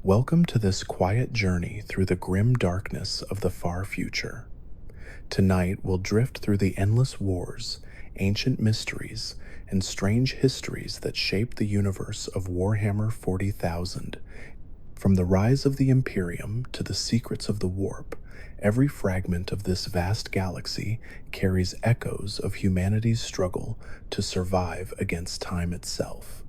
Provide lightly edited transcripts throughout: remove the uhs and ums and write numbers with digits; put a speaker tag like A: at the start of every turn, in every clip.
A: Welcome to this quiet journey through the grim darkness of the far future. Tonight, we'll drift through the endless wars, ancient mysteries, and strange histories that shape the universe of Warhammer 40,000. From the rise of the Imperium to the secrets of the Warp, every fragment of this vast galaxy carries echoes of humanity's struggle to survive against time itself.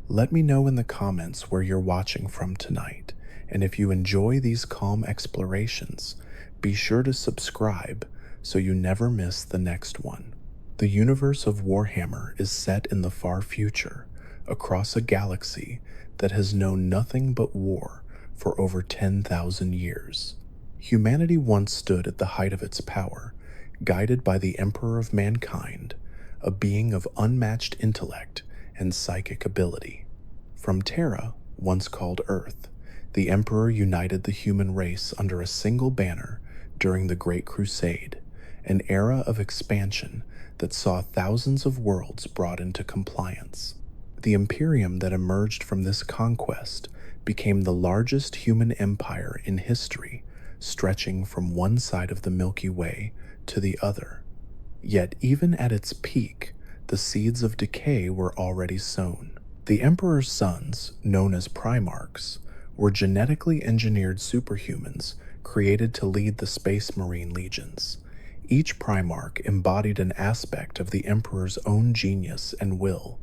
A: Let me know in the comments where you're watching from tonight, and if you enjoy these calm explorations, be sure to subscribe so you never miss the next one. The universe of Warhammer is set in the far future, across a galaxy that has known nothing but war for over 10,000 years. Humanity once stood at the height of its power, guided by the Emperor of Mankind, a being of unmatched intellect and psychic ability. From Terra, once called Earth, the Emperor united the human race under a single banner during the Great Crusade, an era of expansion that saw thousands of worlds brought into compliance. The Imperium that emerged from this conquest became the largest human empire in history, stretching from one side of the Milky Way to the other. Yet even at its peak, the seeds of decay were already sown. The Emperor's sons, known as Primarchs, were genetically engineered superhumans created to lead the Space Marine legions. Each Primarch embodied an aspect of the Emperor's own genius and will.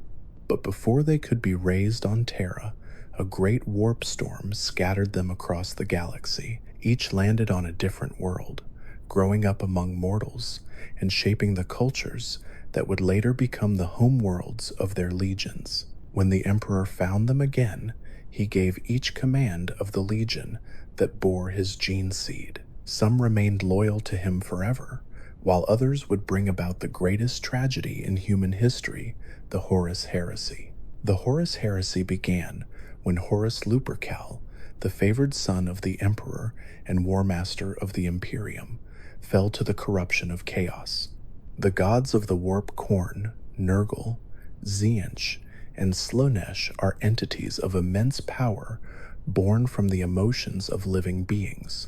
A: But before they could be raised on Terra, a great warp storm scattered them across the galaxy. Each landed on a different world, growing up among mortals and shaping the cultures that would later become the homeworlds of their legions. When the Emperor found them again, he gave each command of the legion that bore his gene seed. Some remained loyal to him forever, while others would bring about the greatest tragedy in human history, the Horus Heresy. The Horus Heresy began when Horus Lupercal, the favored son of the Emperor and War Master of the Imperium, fell to the corruption of chaos. The gods of the warp Khorne, Nurgle, Tzeentch, and Slaanesh are entities of immense power born from the emotions of living beings.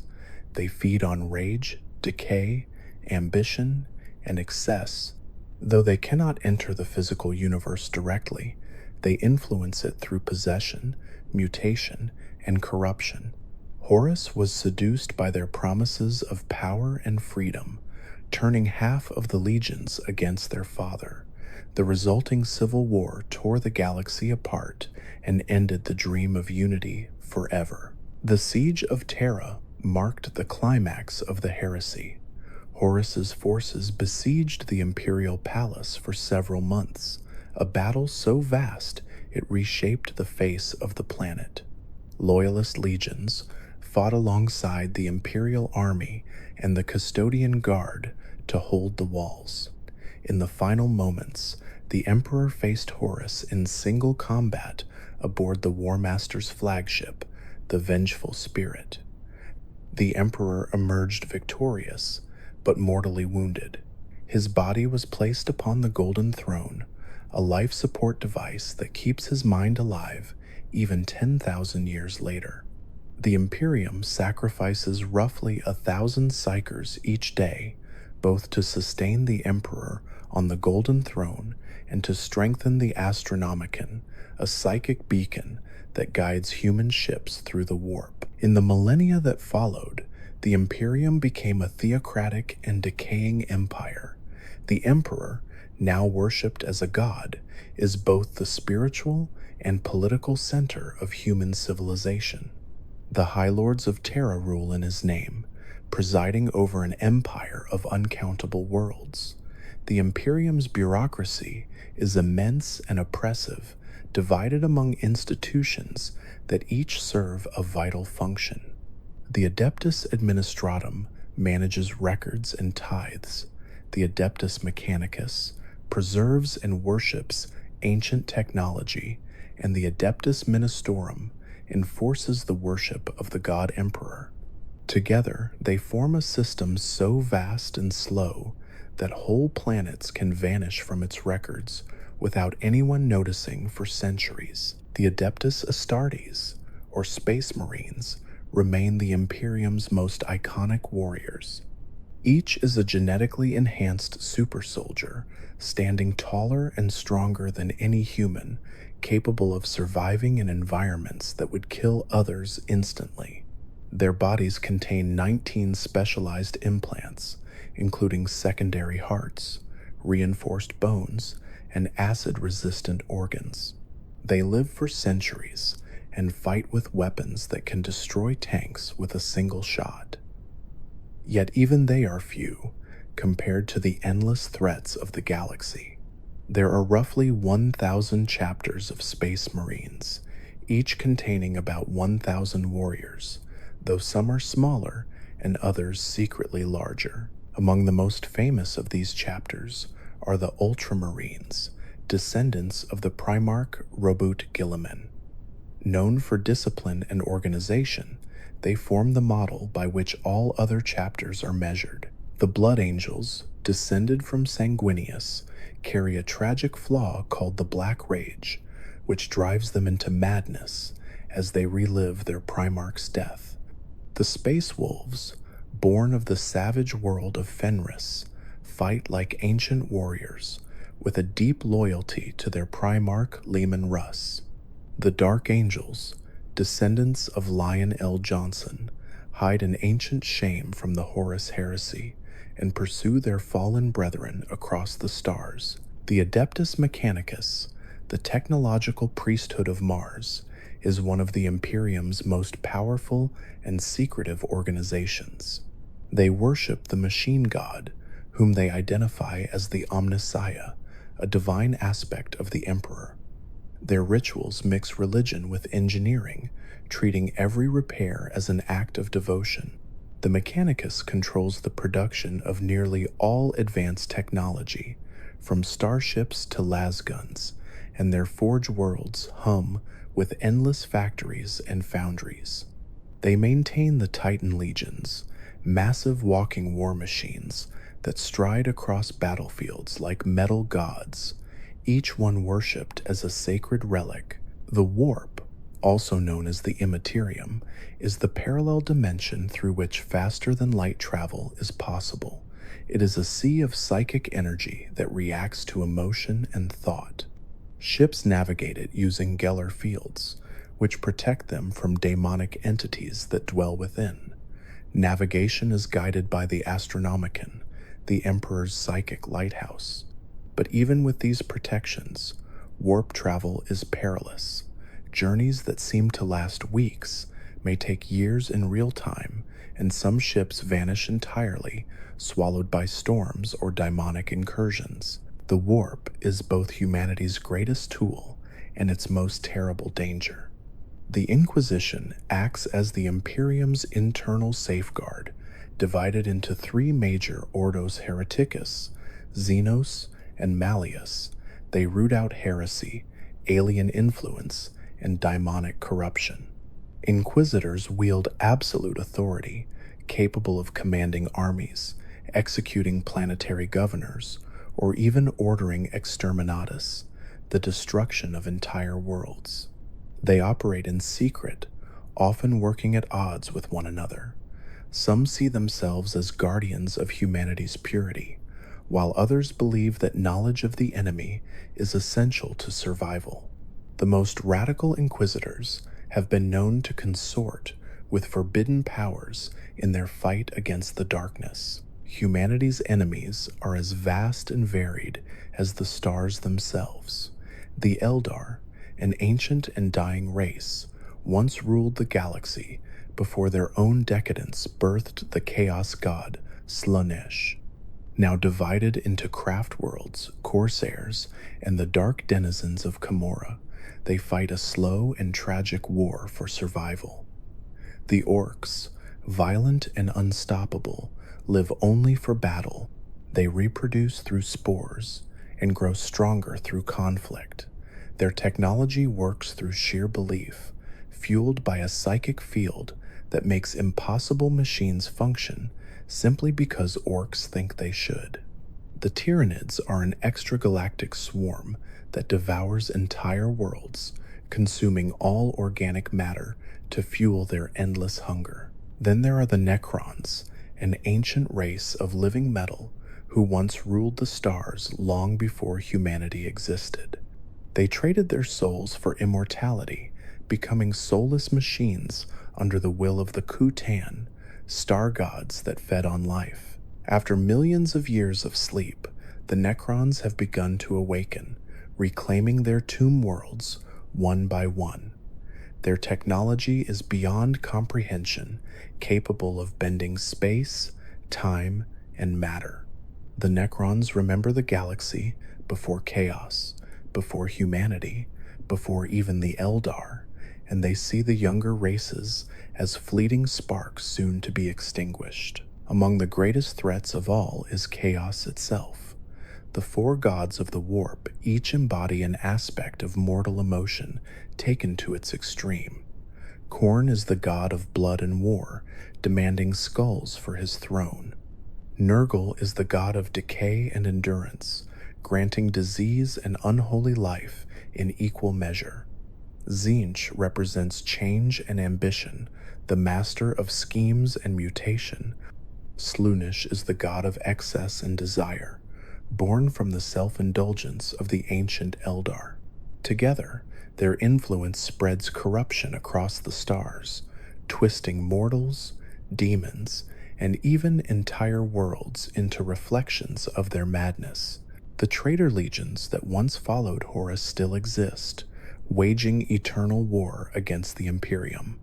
A: They feed on rage, decay, ambition, and excess. Though they cannot enter the physical universe directly, they influence it through possession, mutation, and corruption. Horus was seduced by their promises of power and freedom, turning half of the legions against their father. The resulting civil war tore the galaxy apart and ended the dream of unity forever. The siege of Terra marked the climax of the heresy. Horus's forces besieged the imperial palace for several months, a battle so vast it reshaped the face of the planet. Loyalist legions fought alongside the imperial army and the custodian guard to hold the walls. In the final moments, the Emperor faced Horus in single combat aboard the War Master's flagship, the Vengeful Spirit. The Emperor emerged victorious, but mortally wounded. His body was placed upon the Golden Throne, a life support device that keeps his mind alive even 10,000 years later. The Imperium sacrifices roughly 1,000 psychers each day, both to sustain the Emperor on the Golden Throne and to strengthen the Astronomicon, a psychic beacon that guides human ships through the warp. In the millennia that followed, the Imperium became a theocratic and decaying empire. The Emperor, now worshipped as a god, is both the spiritual and political center of human civilization. The High Lords of Terra rule in his name, presiding over an empire of uncountable worlds. The Imperium's bureaucracy is immense and oppressive, divided among institutions that each serve a vital function. The Adeptus Administratum manages records and tithes. The Adeptus Mechanicus preserves and worships ancient technology, and the Adeptus Ministorum enforces the worship of the God Emperor. Together, they form a system so vast and slow that whole planets can vanish from its records without anyone noticing for centuries. The Adeptus Astartes, or Space Marines, remain the Imperium's most iconic warriors. Each is a genetically enhanced super soldier, standing taller and stronger than any human, capable of surviving in environments that would kill others instantly. Their bodies contain 19 specialized implants, including secondary hearts, reinforced bones, and acid-resistant organs. They live for centuries and fight with weapons that can destroy tanks with a single shot. Yet even they are few compared to the endless threats of the galaxy. There are roughly 1,000 chapters of Space Marines, each containing about 1,000 warriors, though some are smaller and others secretly larger. Among the most famous of these chapters are the Ultramarines, descendants of the Primarch Robert Guilliman. Known for discipline and organization, they form the model by which all other chapters are measured. The Blood Angels, descended from Sanguinius, carry a tragic flaw called the Black Rage, which drives them into madness as they relive their Primarch's death. The Space Wolves, born of the savage world of Fenris, fight like ancient warriors, with a deep loyalty to their Primarch Leman Russ. The Dark Angels, descendants of Lion L. Johnson, hide an ancient shame from the Horus Heresy and pursue their fallen brethren across the stars. The Adeptus Mechanicus, the technological priesthood of Mars, is one of the Imperium's most powerful and secretive organizations. They worship the machine god, whom they identify as the Omnissiah, a divine aspect of the Emperor. Their rituals mix religion with engineering, treating every repair as an act of devotion. The Mechanicus controls the production of nearly all advanced technology, from starships to lasguns, and their forge worlds hum with endless factories and foundries. They maintain the Titan legions, massive walking war machines that stride across battlefields like metal gods, each one worshipped as a sacred relic. The warp, also known as the immaterium, is the parallel dimension through which faster-than-light travel is possible. It is a sea of psychic energy that reacts to emotion and thought. Ships navigate it using Geller fields, which protect them from demonic entities that dwell within. Navigation is guided by the Astronomicon, the Emperor's psychic lighthouse. But even with these protections, warp travel is perilous. Journeys that seem to last weeks may take years in real time, and some ships vanish entirely, swallowed by storms or demonic incursions. The warp is both humanity's greatest tool and its most terrible danger. The Inquisition acts as the Imperium's internal safeguard, divided into three major Ordos Hereticus, Xenos, and Malleus. They root out heresy, alien influence, and demonic corruption. Inquisitors wield absolute authority, capable of commanding armies, executing planetary governors, or even ordering exterminatus, the destruction of entire worlds. They operate in secret, often working at odds with one another. Some see themselves as guardians of humanity's purity, while others believe that knowledge of the enemy is essential to survival. The most radical inquisitors have been known to consort with forbidden powers in their fight against the darkness. Humanity's enemies are as vast and varied as the stars themselves. The Eldar, an ancient and dying race, once ruled the galaxy before their own decadence birthed the chaos god Slaanesh. Now divided into craft worlds, corsairs, and the dark denizens of Camorra, they fight a slow and tragic war for survival. The orcs, violent and unstoppable, live only for battle. They reproduce through spores and grow stronger through conflict. Their technology works through sheer belief, fueled by a psychic field that makes impossible machines function simply because orcs think they should. The Tyranids are an extragalactic swarm that devours entire worlds, consuming all organic matter to fuel their endless hunger. Then there are the Necrons, an ancient race of living metal who once ruled the stars long before humanity existed. They traded their souls for immortality, becoming soulless machines under the will of the Kutan, star gods that fed on life. After millions of years of sleep, the Necrons have begun to awaken, reclaiming their tomb worlds one by one. Their technology is beyond comprehension, capable of bending space, time, and matter. The Necrons remember the galaxy before chaos, before humanity, before even the Eldar, and they see the younger races as fleeting sparks soon to be extinguished. Among the greatest threats of all is chaos itself. The four gods of the warp each embody an aspect of mortal emotion taken to its extreme. Khorne is the god of blood and war, demanding skulls for his throne. Nurgle is the god of decay and endurance, granting disease and unholy life in equal measure. Tzeentch represents change and ambition, the master of schemes and mutation. Slaanesh is the god of excess and desire, born from the self-indulgence of the ancient Eldar. Together, their influence spreads corruption across the stars, twisting mortals, demons, and even entire worlds into reflections of their madness. The traitor legions that once followed Horus still exist, waging eternal war against the Imperium.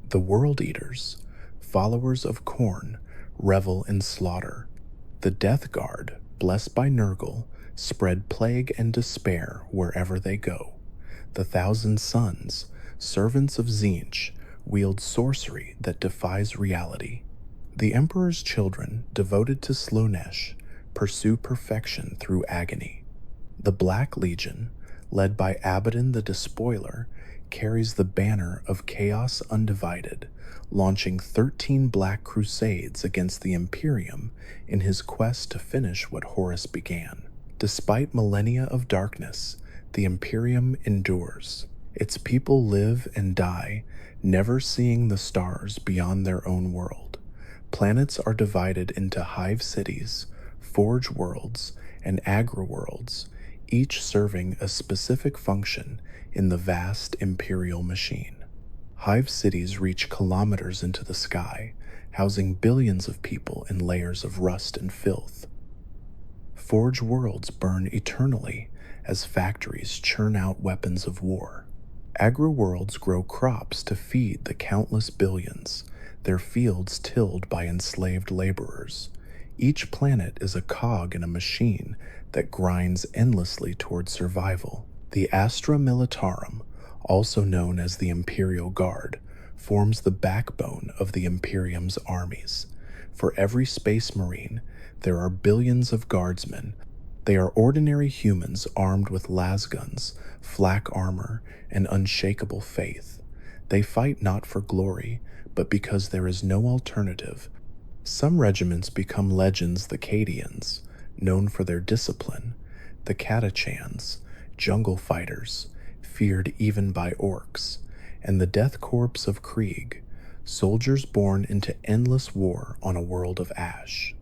A: The World Eaters, followers of Khorne, revel in slaughter. The Death Guard, blessed by Nurgle, spread plague and despair wherever they go. The Thousand Sons, servants of Tzeentch, wield sorcery that defies reality. The Emperor's children, devoted to Slaanesh, pursue perfection through agony. The Black Legion, led by Abaddon the Despoiler, carries the banner of Chaos Undivided, launching 13 Black Crusades against the Imperium in his quest to finish what Horus began. Despite millennia of darkness, the Imperium endures. Its people live and die, never seeing the stars beyond their own world. Planets are divided into hive cities, forge worlds, and agri-worlds, each serving a specific function in the vast imperial machine. Hive cities reach kilometers into the sky, housing billions of people in layers of rust and filth. Forge worlds burn eternally as factories churn out weapons of war. Agri-worlds grow crops to feed the countless billions, their fields tilled by enslaved laborers. Each planet is a cog in a machine that grinds endlessly toward survival. The Astra Militarum, also known as the Imperial Guard, forms the backbone of the Imperium's armies. For every space marine, there are billions of guardsmen. They are ordinary humans armed with lasguns, flak armor, and unshakable faith. They fight not for glory, but because there is no alternative. Some regiments become legends: the Cadians, known for their discipline, the Catachans, jungle fighters, feared even by orcs, and the Death Corps of Krieg, soldiers born into endless war on a world of ash.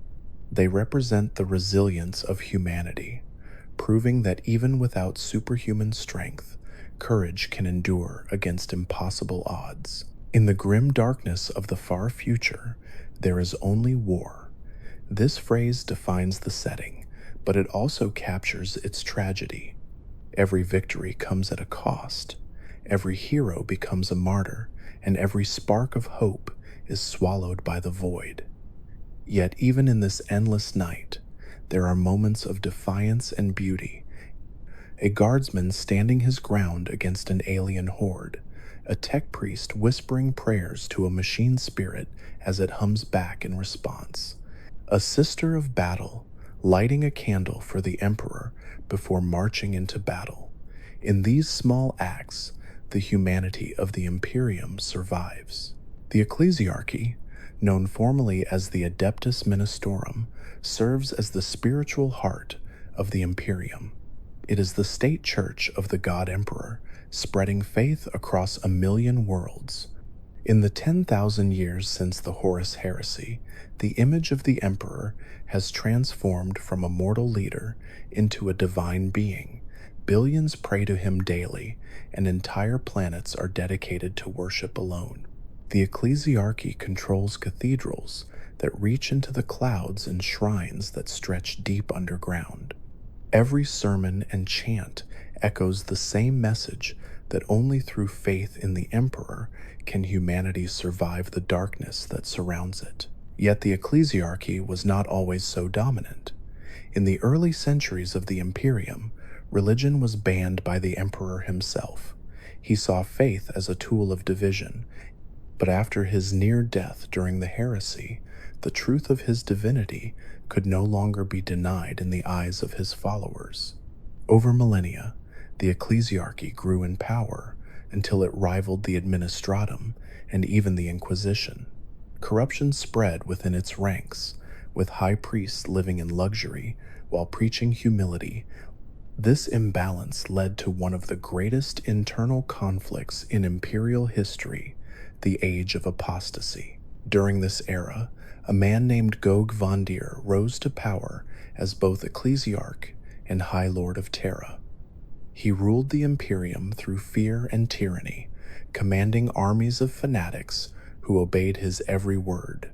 A: They represent the resilience of humanity, proving that even without superhuman strength, courage can endure against impossible odds. In the grim darkness of the far future, there is only war. This phrase defines the setting, but it also captures its tragedy. Every victory comes at a cost. Every hero becomes a martyr, and every spark of hope is swallowed by the void. Yet even in this endless night, there are moments of defiance and beauty. A guardsman standing his ground against an alien horde, a tech priest whispering prayers to a machine spirit as it hums back in response, a sister of battle lighting a candle for the Emperor before marching into battle. In these small acts, the humanity of the Imperium survives. The Ecclesiarchy, known formally as the Adeptus Ministorum, serves as the spiritual heart of the Imperium. It is the state church of the God Emperor, spreading faith across 1,000,000 worlds. In the 10,000 years since the Horus Heresy, the image of the Emperor has transformed from a mortal leader into a divine being. Billions pray to him daily, and entire planets are dedicated to worship alone. The ecclesiarchy controls cathedrals that reach into the clouds and shrines that stretch deep underground. Every sermon and chant echoes the same message that only through faith in the Emperor can humanity survive the darkness that surrounds it. Yet the ecclesiarchy was not always so dominant. In the early centuries of the Imperium, religion was banned by the Emperor himself. He saw faith as a tool of division, but after his near death during the heresy, the truth of his divinity could no longer be denied in the eyes of his followers. Over millennia, the ecclesiarchy grew in power until it rivaled the administratum and even the Inquisition. Corruption spread within its ranks, with high priests living in luxury while preaching humility. This imbalance led to one of the greatest internal conflicts in imperial history, the Age of Apostasy. During this era, a man named Gog Vondir rose to power as both ecclesiarch and High Lord of Terra. He ruled the Imperium through fear and tyranny, commanding armies of fanatics who obeyed his every word.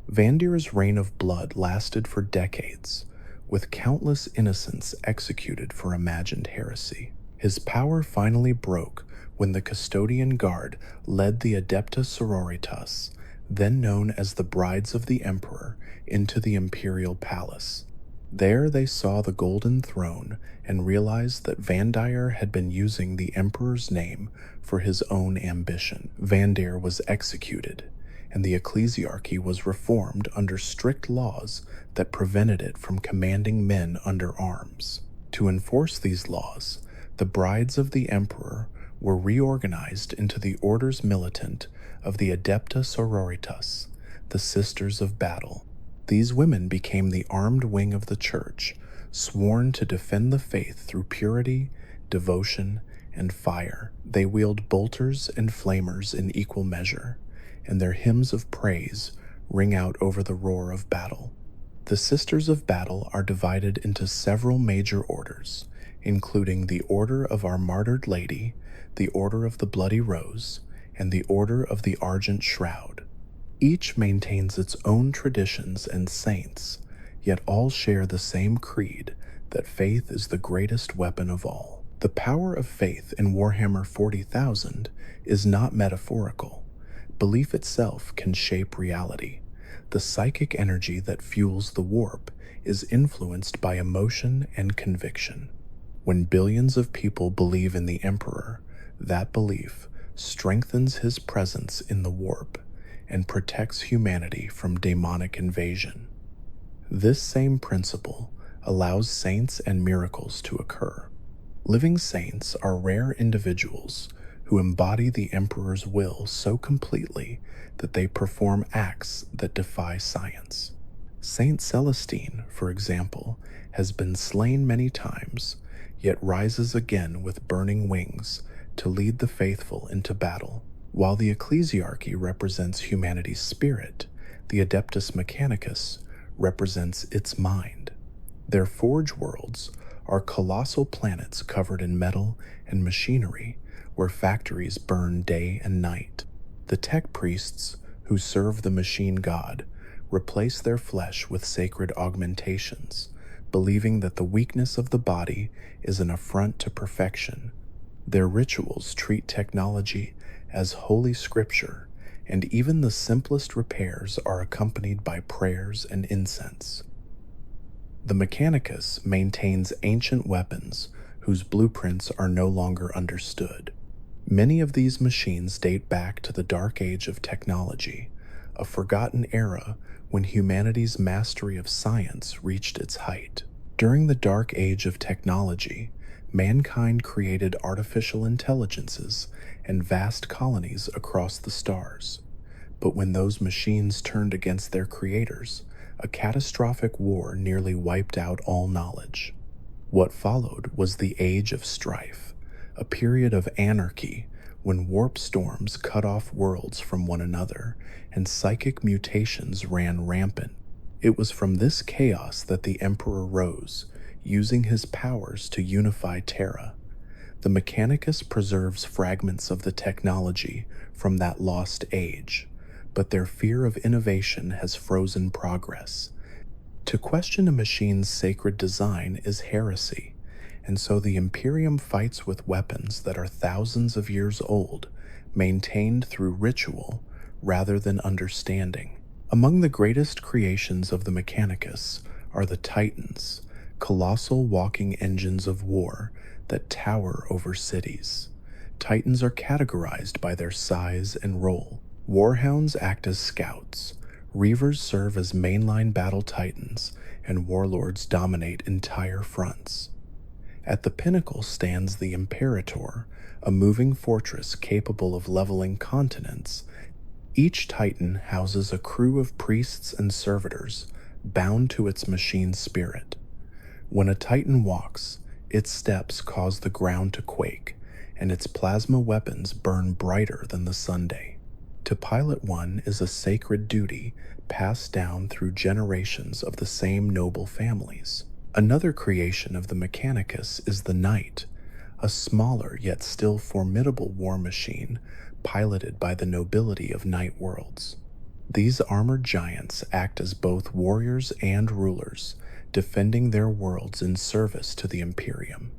A: Vandir's reign of blood lasted for decades, with countless innocents executed for imagined heresy. His power finally broke when the Custodian Guard led the Adepta Sororitas, then known as the Brides of the Emperor, into the imperial palace. There they saw the Golden Throne and realized that Vandir had been using the Emperor's name for his own ambition. Vandir was executed, and the ecclesiarchy was reformed under strict laws that prevented it from commanding men under arms. To enforce these laws, the Brides of the Emperor were reorganized into the Orders Militant of the Adepta Sororitas, the Sisters of Battle. These women became the armed wing of the Church, sworn to defend the faith through purity, devotion, and fire. They wield bolters and flamers in equal measure, and their hymns of praise ring out over the roar of battle. The Sisters of Battle are divided into several major orders, including the Order of Our Martyred Lady, the Order of the Bloody Rose, and the Order of the Argent Shroud. Each maintains its own traditions and saints, yet all share the same creed that faith is the greatest weapon of all. The power of faith in Warhammer 40,000 is not metaphorical. Belief itself can shape reality. The psychic energy that fuels the warp is influenced by emotion and conviction. When billions of people believe in the Emperor, that belief strengthens his presence in the warp and protects humanity from demonic invasion. This same principle allows saints and miracles to occur. Living saints are rare individuals who embody the Emperor's will so completely that they perform acts that defy science. Saint Celestine, for example, has been slain many times, yet rises again with burning wings to lead the faithful into battle. While the ecclesiarchy represents humanity's spirit, the Adeptus Mechanicus represents its mind. Their forge worlds are colossal planets covered in metal and machinery where factories burn day and night. The tech priests who serve the machine god replace their flesh with sacred augmentations, believing that the weakness of the body is an affront to perfection. Their rituals treat technology as holy scripture, and even the simplest repairs are accompanied by prayers and incense. The Mechanicus maintains ancient weapons whose blueprints are no longer understood. Many of these machines date back to the Dark Age of technology, a forgotten era when humanity's mastery of science reached its height. During the Dark Age of technology, mankind created artificial intelligences and vast colonies across the stars. But when those machines turned against their creators, a catastrophic war nearly wiped out all knowledge. What followed was the Age of Strife, a period of anarchy when warp storms cut off worlds from one another and psychic mutations ran rampant. It was from this chaos that the Emperor rose, using his powers to unify Terra. The Mechanicus preserves fragments of the technology from that lost age, but their fear of innovation has frozen progress. To question a machine's sacred design is heresy, and so the Imperium fights with weapons that are thousands of years old, maintained through ritual rather than understanding. Among the greatest creations of the Mechanicus are the Titans, colossal walking engines of war that tower over cities. Titans are categorized by their size and role. Warhounds act as scouts, Reavers serve as mainline battle titans, and warlords dominate entire fronts. At the pinnacle stands the Imperator, a moving fortress capable of leveling continents. Each titan houses a crew of priests and servitors bound to its machine spirit. When a titan walks, its steps cause the ground to quake, and its plasma weapons burn brighter than the Sunday. To pilot one is a sacred duty passed down through generations of the same noble families. Another creation of the Mechanicus is the Knight, a smaller yet still formidable war machine piloted by the nobility of night worlds. These armored giants act as both warriors and rulers, defending their worlds in service to the Imperium.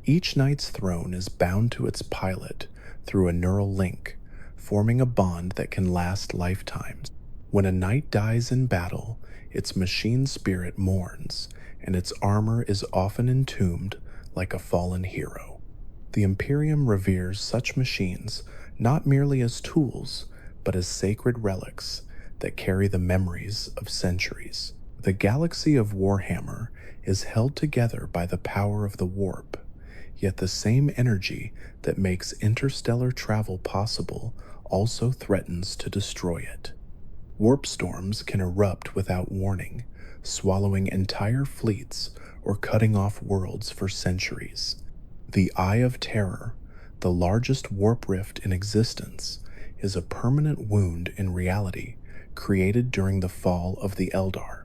A: Each knight's throne is bound to its pilot through a neural link, forming a bond that can last lifetimes. When a knight dies in battle, its machine spirit mourns, and its armor is often entombed like a fallen hero. The Imperium reveres such machines not merely as tools, but as sacred relics that carry the memories of centuries. The galaxy of Warhammer is held together by the power of the warp, yet the same energy that makes interstellar travel possible also threatens to destroy it. Warp storms can erupt without warning, swallowing entire fleets or cutting off worlds for centuries. The Eye of Terror, the largest warp rift in existence, is a permanent wound in reality created during the fall of the Eldar.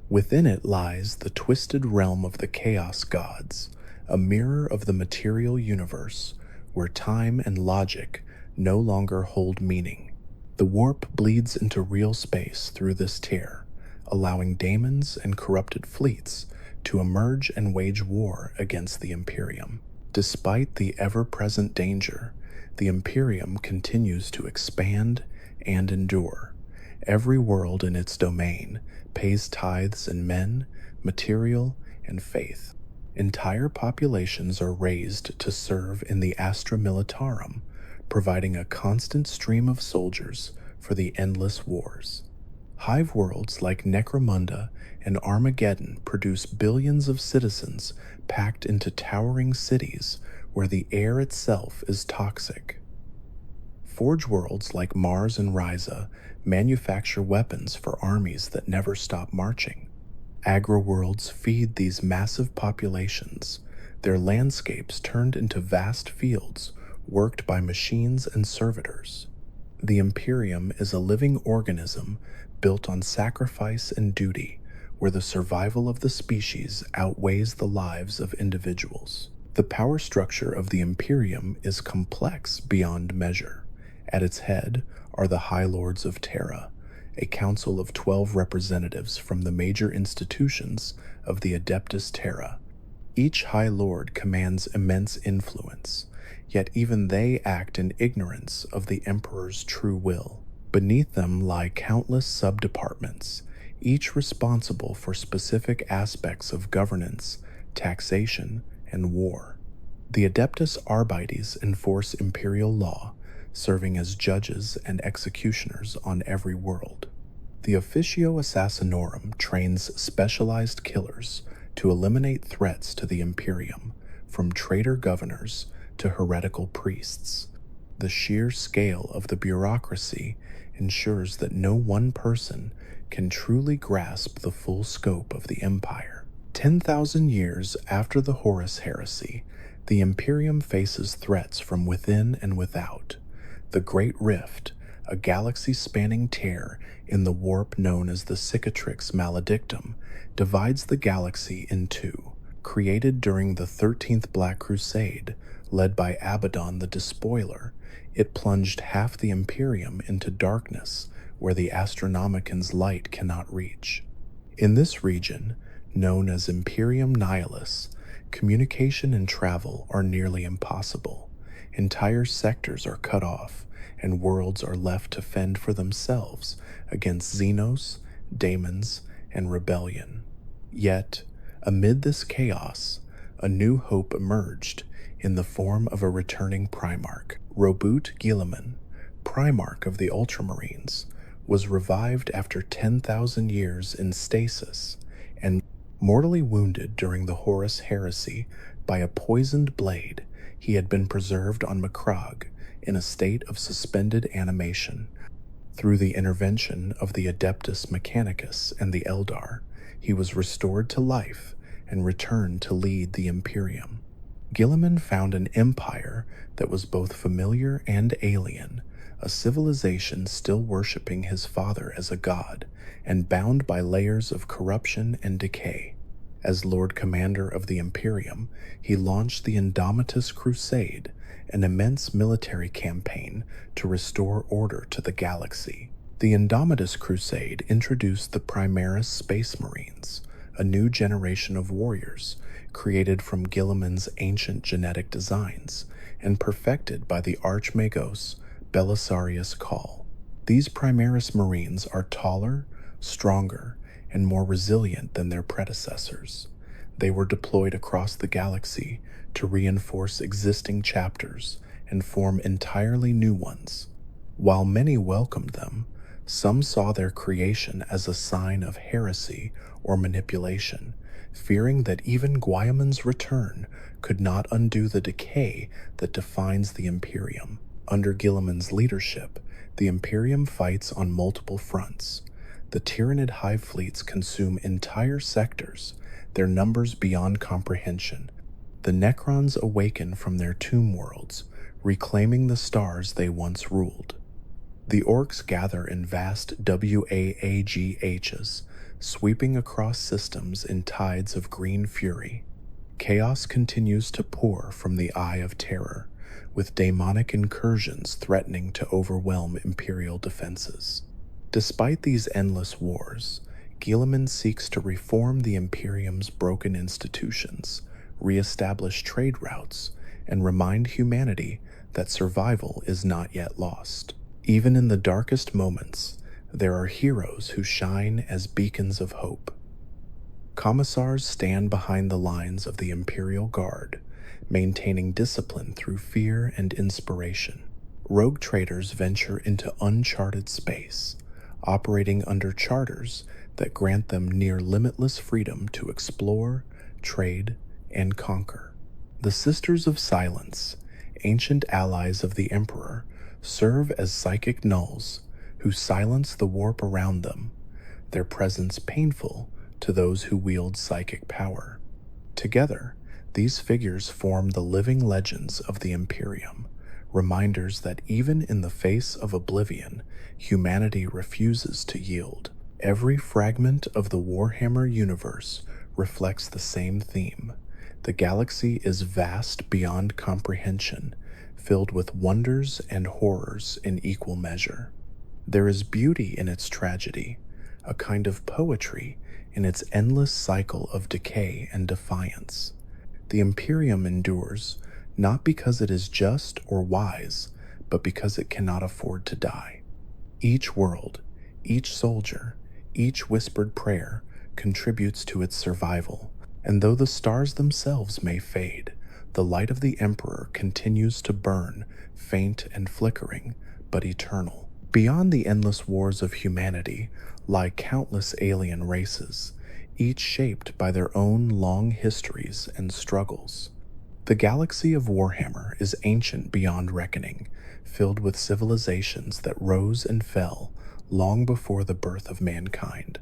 A: Within it lies the twisted realm of the Chaos Gods, a mirror of the material universe where time and logic no longer hold meaning. The warp bleeds into real space through this tear, allowing daemons and corrupted fleets to emerge and wage war against the Imperium. Despite the ever-present danger, the Imperium continues to expand and endure. Every world in its domain pays tithes in men, material, and faith. Entire populations are raised to serve in the Astra Militarum, providing a constant stream of soldiers for the endless wars. Hive worlds like Necromunda and Armageddon produce billions of citizens packed into towering cities where the air itself is toxic. Forge worlds like Mars and Risa manufacture weapons for armies that never stop marching. Agra worlds feed these massive populations, their landscapes turned into vast fields worked by machines and servitors. The Imperium is a living organism built on sacrifice and duty, where the survival of the species outweighs the lives of individuals. The power structure of the Imperium is complex beyond measure. At its head are the High Lords of Terra, a council of 12 representatives from the major institutions of the Adeptus Terra. Each High Lord commands immense influence, yet even they act in ignorance of the Emperor's true will. Beneath them lie countless sub-departments, each responsible for specific aspects of governance, taxation, and war. The Adeptus Arbites enforce imperial law, serving as judges and executioners on every world. The Officio Assassinorum trains specialized killers to eliminate threats to the Imperium, from traitor governors to heretical priests. The sheer scale of the bureaucracy ensures that no one person can truly grasp the full scope of the empire. 10,000 years after the Horus Heresy, The Imperium faces threats from within and without. The Great Rift, a galaxy-spanning tear in the warp known as the Cicatrix Maledictum, divides the galaxy in two. Created during the 13th Black Crusade, led by Abaddon the Despoiler, it plunged half the Imperium into darkness where the Astronomican's light cannot reach. In this region, known as Imperium Nihilus, communication and travel are nearly impossible. Entire sectors are cut off, and worlds are left to fend for themselves against Xenos, daemons, and rebellion. Yet, amid this chaos, a new hope emerged in the form of a returning Primarch. Robut Guilliman, Primarch of the Ultramarines, was revived after 10,000 years in stasis and mortally wounded during the Horus Heresy by a poisoned blade. He had been preserved on Macragge in a state of suspended animation. Through the intervention of the Adeptus Mechanicus and the Eldar, he was restored to life and returned to lead the Imperium. Guilliman found an empire that was both familiar and alien, a civilization still worshipping his father as a god and bound by layers of corruption and decay. As Lord Commander of the Imperium, he launched the Indomitus Crusade, an immense military campaign to restore order to the galaxy. The Indomitus Crusade introduced the Primaris Space Marines, a new generation of warriors created from Guilliman's ancient genetic designs and perfected by the Archmagos Belisarius Cawl. These Primaris Marines are taller, stronger, and more resilient than their predecessors. They were deployed across the galaxy to reinforce existing chapters and form entirely new ones. While many welcomed them, some saw their creation as a sign of heresy or manipulation, fearing that even Guilliman's return could not undo the decay that defines the Imperium. Under Guilliman's leadership, the Imperium fights on multiple fronts. The Tyranid hive fleets consume entire sectors, their numbers beyond comprehension. The Necrons awaken from their tomb worlds, reclaiming the stars they once ruled. The Orcs gather in vast WAAGHs, sweeping across systems in tides of green fury. Chaos continues to pour from the Eye of Terror, with demonic incursions threatening to overwhelm Imperial defenses. Despite these endless wars, Guilliman seeks to reform the Imperium's broken institutions, re-establish trade routes, and remind humanity that survival is not yet lost. Even in the darkest moments, there are heroes who shine as beacons of hope. Commissars stand behind the lines of the Imperial Guard, maintaining discipline through fear and inspiration. Rogue traders venture into uncharted space, operating under charters that grant them near limitless freedom to explore, trade, and conquer. The Sisters of Silence, ancient allies of the Emperor, serve as psychic nulls who silence the warp around them, their presence painful to those who wield psychic power. Together, these figures form the living legends of the Imperium, reminders that even in the face of oblivion, humanity refuses to yield. Every fragment of the Warhammer universe reflects the same theme. The galaxy is vast beyond comprehension, filled with wonders and horrors in equal measure. There is beauty in its tragedy, a kind of poetry in its endless cycle of decay and defiance. The Imperium endures, not because it is just or wise, but because it cannot afford to die. Each world, each soldier, each whispered prayer contributes to its survival, and though the stars themselves may fade, the light of the Emperor continues to burn, faint and flickering, but eternal. Beyond the endless wars of humanity lie countless alien races, each shaped by their own long histories and struggles. The galaxy of Warhammer is ancient beyond reckoning, filled with civilizations that rose and fell long before the birth of mankind.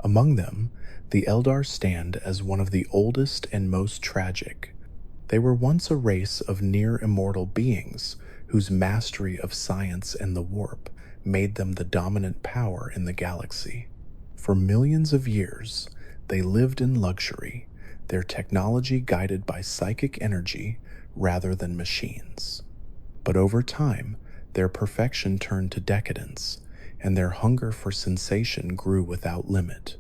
A: Among them, the Eldar stand as one of the oldest and most tragic. They were once a race of near-immortal beings whose mastery of science and the warp made them the dominant power in the galaxy. For millions of years, they lived in luxury, their technology guided by psychic energy rather than machines. But over time, their perfection turned to decadence, and their hunger for sensation grew without limit.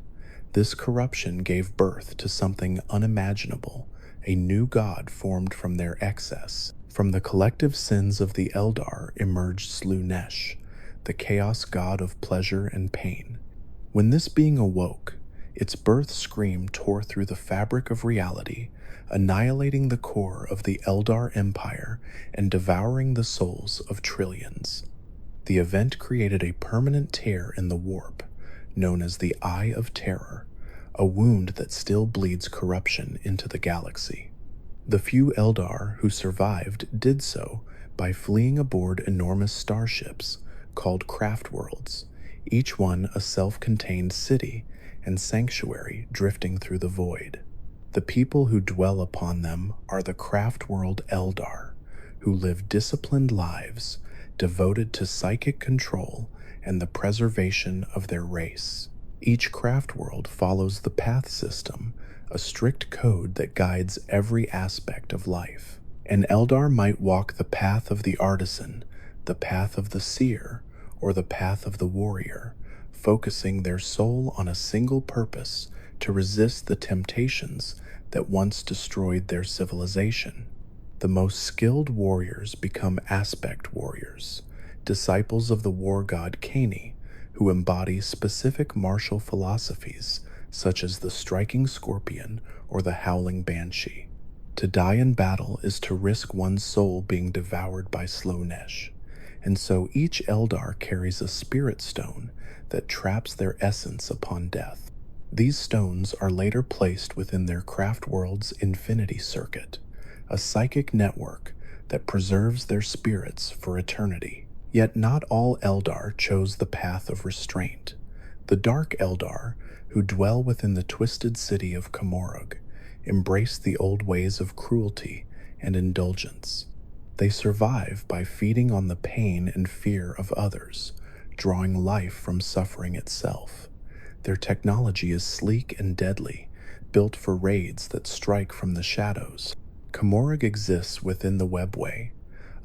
A: This corruption gave birth to something unimaginable, a new god formed from their excess. From the collective sins of the Eldar emerged Slaanesh, the chaos god of pleasure and pain. When this being awoke, its birth scream tore through the fabric of reality, annihilating the core of the Eldar Empire and devouring the souls of trillions. The event created a permanent tear in the warp, known as the Eye of Terror, a wound that still bleeds corruption into the galaxy. The few Eldar who survived did so by fleeing aboard enormous starships called craft worlds, each one a self-contained city and sanctuary drifting through the void. The people who dwell upon them are the craft world Eldar, who live disciplined lives devoted to psychic control and the preservation of their race. Each craft world follows the path system, a strict code that guides every aspect of life. An Eldar might walk the path of the artisan, the path of the seer, or the path of the warrior, focusing their soul on a single purpose to resist the temptations that once destroyed their civilization. The most skilled warriors become aspect warriors, disciples of the war god Kani, who embody specific martial philosophies such as the striking scorpion or the howling banshee. To die in battle is to risk one's soul being devoured by Slaanesh, and so each Eldar carries a spirit stone that traps their essence upon death. These stones are later placed within their craft world's infinity circuit, a psychic network that preserves their spirits for eternity. Yet not all Eldar chose the path of restraint. The Dark Eldar, who dwell within the twisted city of Komorog, embrace the old ways of cruelty and indulgence. They survive by feeding on the pain and fear of others, drawing life from suffering itself. Their technology is sleek and deadly, built for raids that strike from the shadows. Komorog exists within the webway,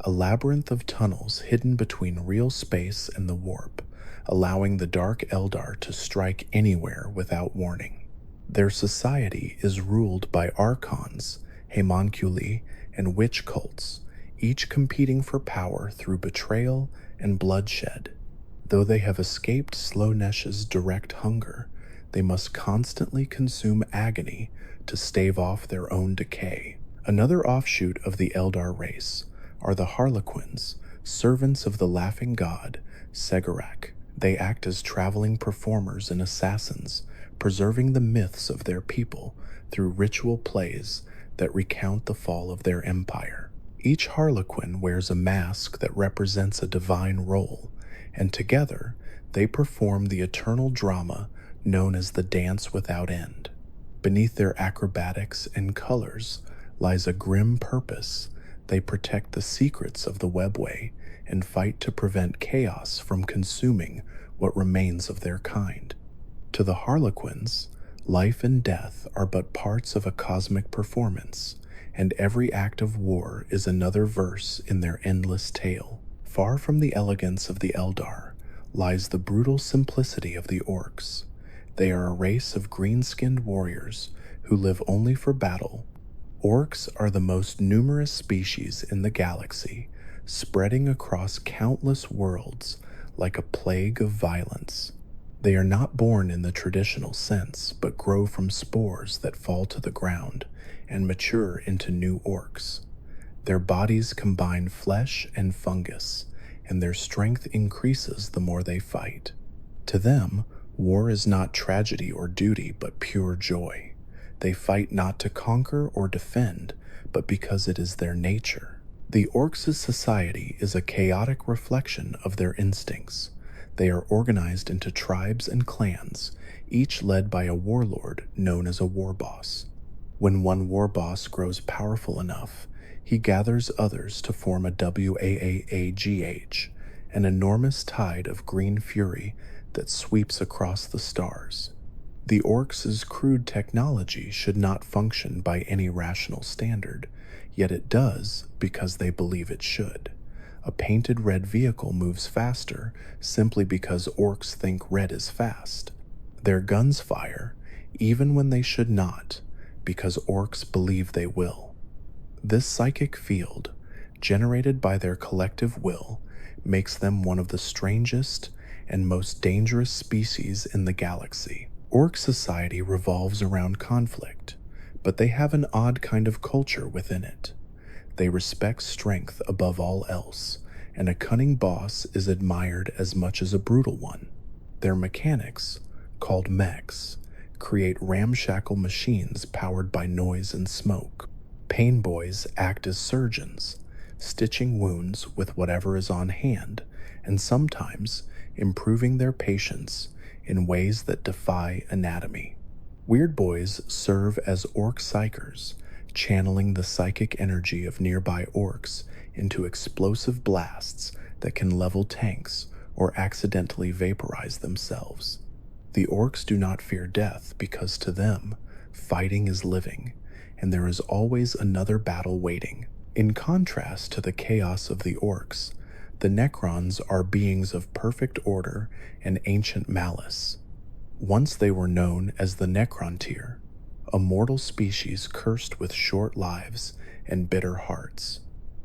A: a labyrinth of tunnels hidden between real space and the warp, allowing the Dark Eldar to strike anywhere without warning. Their society is ruled by archons, homunculi, and witch cults, each competing for power through betrayal and bloodshed. Though they have escaped Slaanesh's direct hunger, they must constantly consume agony to stave off their own decay. Another offshoot of the Eldar race are the Harlequins, servants of the laughing god Segarak. They act as traveling performers and assassins, preserving the myths of their people through ritual plays that recount the fall of their empire. Each Harlequin wears a mask that represents a divine role, and together they perform the eternal drama known as the Dance Without End. Beneath their acrobatics and colors lies a grim purpose. They protect the secrets of the webway and fight to prevent chaos from consuming what remains of their kind. To the Harlequins, life and death are but parts of a cosmic performance, and every act of war is another verse in their endless tale. Far from the elegance of the Eldar lies the brutal simplicity of the Orcs. They are a race of green-skinned warriors who live only for battle. Orcs are the most numerous species in the galaxy, spreading across countless worlds like a plague of violence. They are not born in the traditional sense, but grow from spores that fall to the ground and mature into new orcs. Their bodies combine flesh and fungus, and their strength increases the more they fight. To them, war is not tragedy or duty, but pure joy. They fight not to conquer or defend, but because it is their nature. The Orcs' society is a chaotic reflection of their instincts. They are organized into tribes and clans, each led by a warlord known as a war boss. When one war boss grows powerful enough, he gathers others to form a WAAAGH, an enormous tide of green fury that sweeps across the stars. The orcs' crude technology should not function by any rational standard, yet it does because they believe it should. A painted red vehicle moves faster simply because orcs think red is fast. Their guns fire, even when they should not, because orcs believe they will. This psychic field, generated by their collective will, makes them one of the strangest and most dangerous species in the galaxy. Orc society revolves around conflict, but they have an odd kind of culture within it. They respect strength above all else, and a cunning boss is admired as much as a brutal one. Their mechanics, called mechs, create ramshackle machines powered by noise and smoke. Pain boys act as surgeons, stitching wounds with whatever is on hand, and sometimes improving their patients in ways that defy anatomy. Weird boys serve as orc psychers, channeling the psychic energy of nearby orcs into explosive blasts that can level tanks or accidentally vaporize themselves. The orcs do not fear death because to them, fighting is living, and there is always another battle waiting. In contrast to the chaos of the orcs, the Necrons are beings of perfect order and ancient malice. Once they were known as the Necrontyr, a mortal species cursed with short lives and bitter hearts.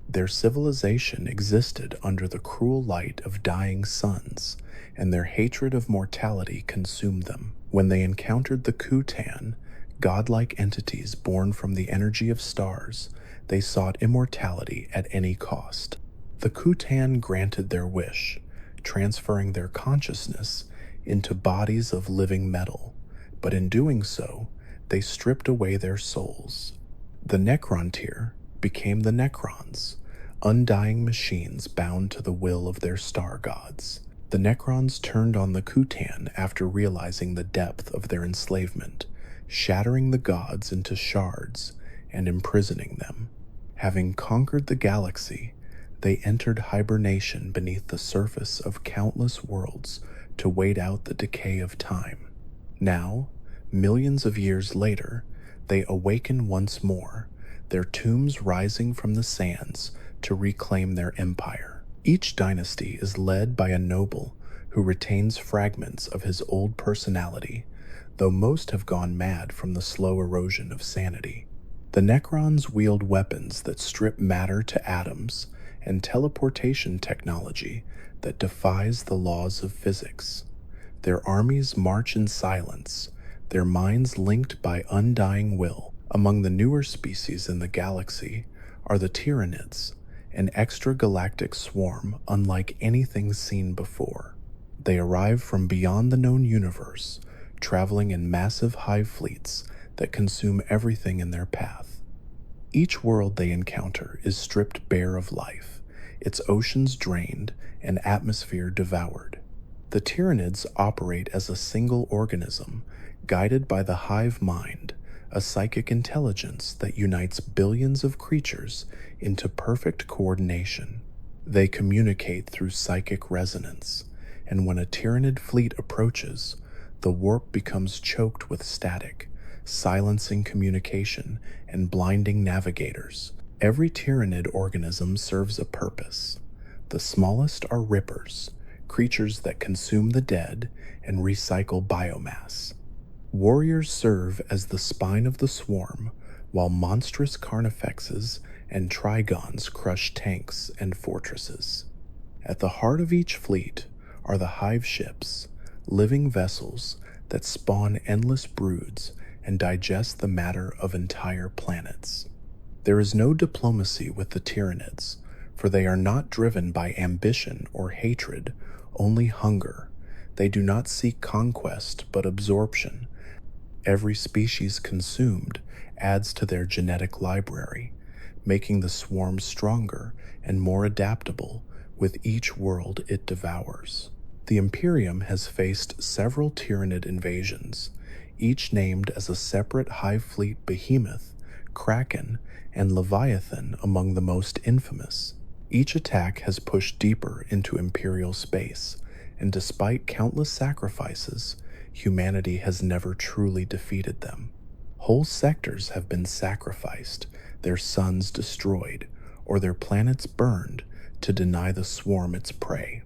A: Their civilization existed under the cruel light of dying suns, and their hatred of mortality consumed them. When they encountered the Kutan, godlike entities born from the energy of stars, they sought immortality at any cost. The Kutan granted their wish, transferring their consciousness into bodies of living metal, but in doing so, they stripped away their souls. The Necrontyr became the Necrons, undying machines bound to the will of their star gods. The Necrons turned on the Kutan after realizing the depth of their enslavement, shattering the gods into shards and imprisoning them. Having conquered the galaxy, they entered hibernation beneath the surface of countless worlds to wait out the decay of time. Now, millions of years later, they awaken once more, their tombs rising from the sands to reclaim their empire. Each dynasty is led by a noble who retains fragments of his old personality, though most have gone mad from the slow erosion of sanity. The Necrons wield weapons that strip matter to atoms and teleportation technology that defies the laws of physics. Their armies march in silence, their minds linked by undying will. Among the newer species in the galaxy are the Tyranids, an extragalactic swarm unlike anything seen before. They arrive from beyond the known universe, traveling in massive hive fleets that consume everything in their path. Each world they encounter is stripped bare of life, its oceans drained and atmosphere devoured. The Tyranids operate as a single organism, guided by the hive mind, a psychic intelligence that unites billions of creatures into perfect coordination. They communicate through psychic resonance, and when a Tyranid fleet approaches, the warp becomes choked with static, silencing communication and blinding navigators. Every Tyranid organism serves a purpose. The smallest are rippers, creatures that consume the dead and recycle biomass. Warriors serve as the spine of the swarm, while monstrous carnifexes and trigons crush tanks and fortresses. At the heart of each fleet are the hive ships, living vessels that spawn endless broods and digest the matter of entire planets. There is no diplomacy with the Tyranids, for they are not driven by ambition or hatred, only hunger. They do not seek conquest but absorption. Every species consumed adds to their genetic library, making the swarm stronger and more adaptable with each world it devours. The Imperium has faced several Tyranid invasions, each named as a separate Hive Fleet behemoth, Kraken, and Leviathan among the most infamous. Each attack has pushed deeper into Imperial space, and despite countless sacrifices, humanity has never truly defeated them. Whole sectors have been sacrificed, their suns destroyed, or their planets burned to deny the swarm its prey.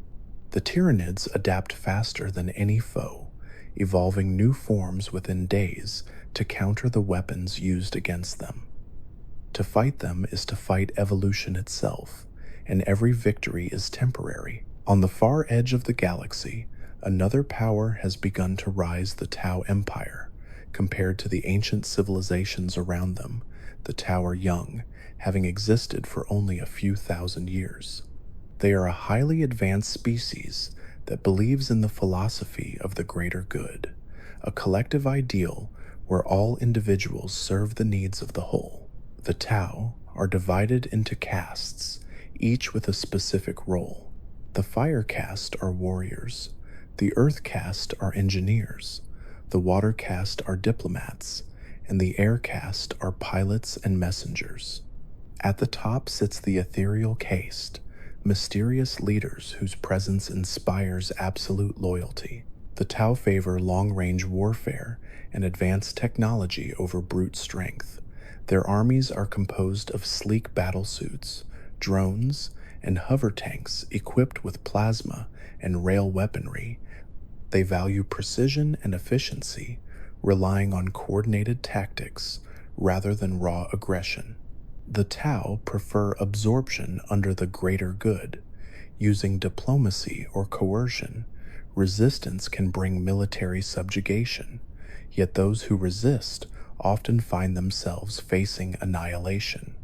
A: The Tyranids adapt faster than any foe, evolving new forms within days to counter the weapons used against them. To fight them is to fight evolution itself, and every victory is temporary. On the far edge of the galaxy, another power has begun to rise, the Tau Empire. Compared to the ancient civilizations around them, the Tau are young, having existed for only a few thousand years. They are a highly advanced species that believes in the philosophy of the greater good, a collective ideal where all individuals serve the needs of the whole. The Tau are divided into castes, each with a specific role. The Fire Caste are warriors, the Earth Caste are engineers, the Water Caste are diplomats, and the Air Caste are pilots and messengers. At the top sits the Ethereal Caste, mysterious leaders whose presence inspires absolute loyalty. The Tau favor long-range warfare and advanced technology over brute strength. Their armies are composed of sleek battlesuits, drones, and hover tanks equipped with plasma and rail weaponry. They value precision and efficiency, relying on coordinated tactics rather than raw aggression. The Tau prefer absorption under the greater good. Using diplomacy or coercion, resistance can bring military subjugation, yet those who resist often find themselves facing annihilation.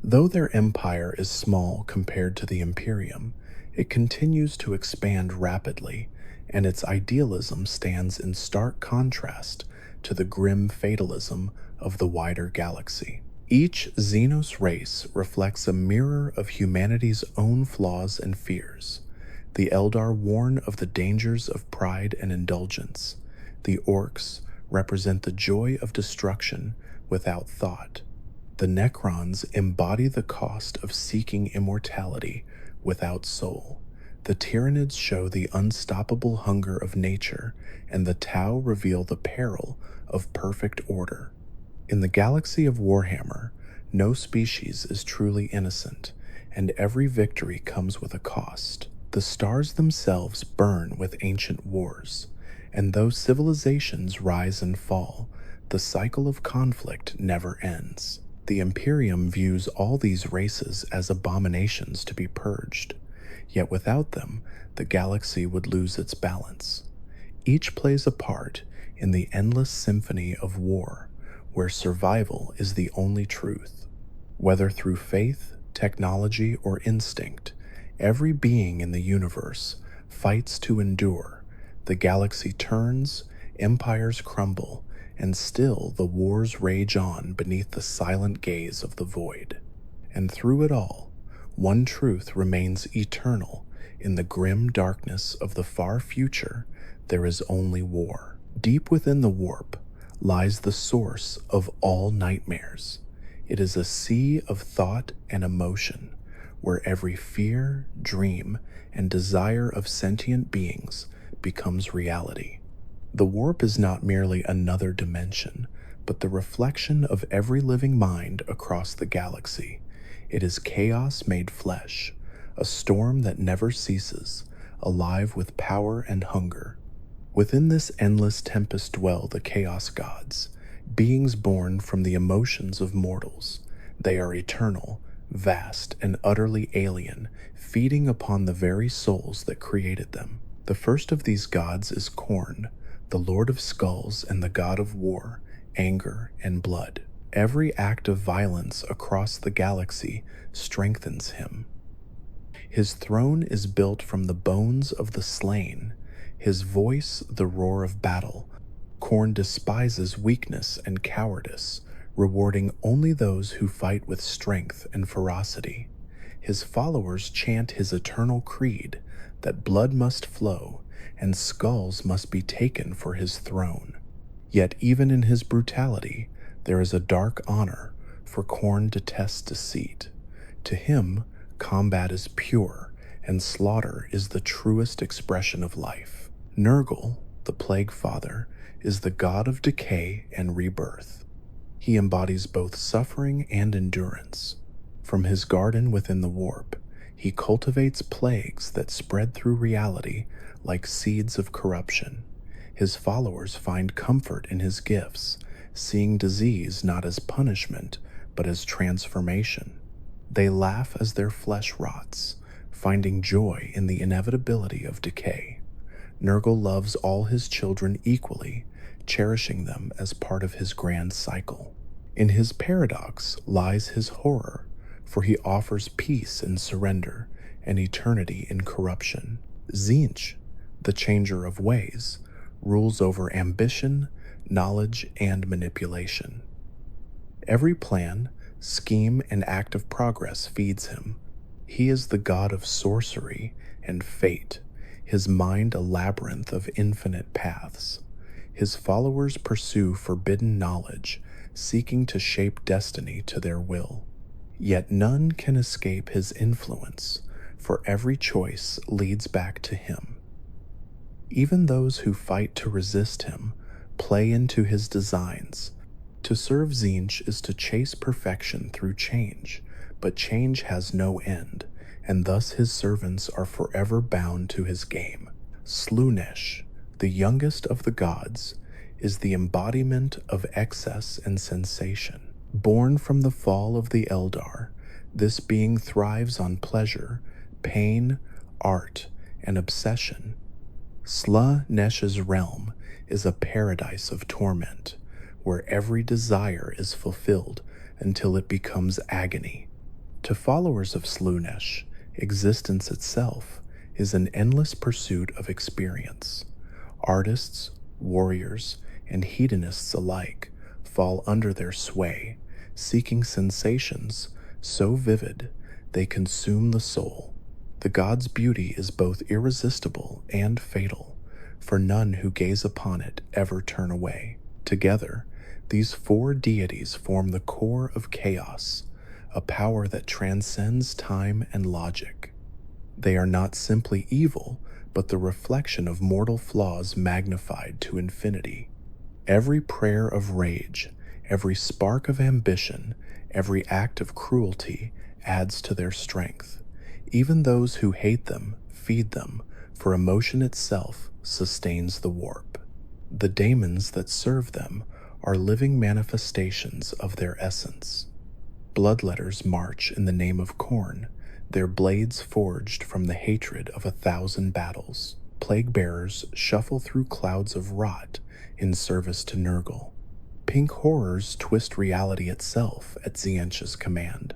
A: Though their empire is small compared to the Imperium, it continues to expand rapidly, and its idealism stands in stark contrast to the grim fatalism of the wider galaxy. Each Xenos race reflects a mirror of humanity's own flaws and fears. The Eldar warn of the dangers of pride and indulgence. The Orcs represent the joy of destruction without thought. The Necrons embody the cost of seeking immortality without soul. The Tyranids show the unstoppable hunger of nature, and the Tau reveal the peril of perfect order. In the galaxy of Warhammer, no species is truly innocent, and every victory comes with a cost. The stars themselves burn with ancient wars, and though civilizations rise and fall, the cycle of conflict never ends. The Imperium views all these races as abominations to be purged, yet without them, the galaxy would lose its balance. Each plays a part in the endless symphony of war, where survival is the only truth. Whether through faith, technology, or instinct, every being in the universe fights to endure. The galaxy turns, empires crumble, and still the wars rage on beneath the silent gaze of the void. And through it all, one truth remains eternal. In the grim darkness of the far future, there is only war. Deep within the warp lies the source of all nightmares. It is a sea of thought and emotion, where every fear, dream, and desire of sentient beings becomes reality. The warp is not merely another dimension, but the reflection of every living mind across the galaxy. It is chaos made flesh, a storm that never ceases, alive with power and hunger. Within this endless tempest dwell the Chaos Gods, beings born from the emotions of mortals. They are eternal, vast, and utterly alien, feeding upon the very souls that created them. The first of these gods is Khorne, the Lord of Skulls and the god of war, anger, and blood. Every act of violence across the galaxy strengthens him. His throne is built from the bones of the slain, his voice the roar of battle. Khorne despises weakness and cowardice, rewarding only those who fight with strength and ferocity. His followers chant his eternal creed that blood must flow and skulls must be taken for his throne. Yet even in his brutality, there is a dark honor, for Khorne detests deceit. To him, combat is pure, and slaughter is the truest expression of life. Nurgle, the Plague Father, is the god of decay and rebirth. He embodies both suffering and endurance. From his garden within the warp, he cultivates plagues that spread through reality like seeds of corruption. His followers find comfort in his gifts, seeing disease not as punishment, but as transformation. They laugh as their flesh rots, finding joy in the inevitability of decay. Nurgle loves all his children equally, cherishing them as part of his grand cycle. In his paradox lies his horror, for he offers peace in surrender and eternity in corruption. Tzeentch, the changer of ways, rules over ambition, knowledge, and manipulation. Every plan, scheme, and act of progress feeds him. He is the god of sorcery and fate, his mind a labyrinth of infinite paths. His followers pursue forbidden knowledge, seeking to shape destiny to their will. Yet none can escape his influence, for every choice leads back to him. Even those who fight to resist him play into his designs. To serve Tzeentch is to chase perfection through change, but change has no end, and thus his servants are forever bound to his game. Slaanesh, the youngest of the gods, is the embodiment of excess and sensation. Born from the fall of the Eldar, this being thrives on pleasure, pain, art, and obsession. Slaanesh's realm is a paradise of torment, where every desire is fulfilled until it becomes agony. To followers of Slaanesh, existence itself is an endless pursuit of experience. Artists, warriors, and hedonists alike fall under their sway, seeking sensations so vivid they consume the soul. The god's beauty is both irresistible and fatal, for none who gaze upon it ever turn away. Together, these four deities form the core of chaos, a power that transcends time and logic. They are not simply evil, but the reflection of mortal flaws magnified to infinity. Every prayer of rage, every spark of ambition, every act of cruelty adds to their strength. Even those who hate them feed them, for emotion itself sustains the warp. The daemons that serve them are living manifestations of their essence. Bloodletters march in the name of Khorne, their blades forged from the hatred of 1,000 battles. Plague-bearers shuffle through clouds of rot in service to Nurgle. Pink horrors twist reality itself at Tzeentch's command,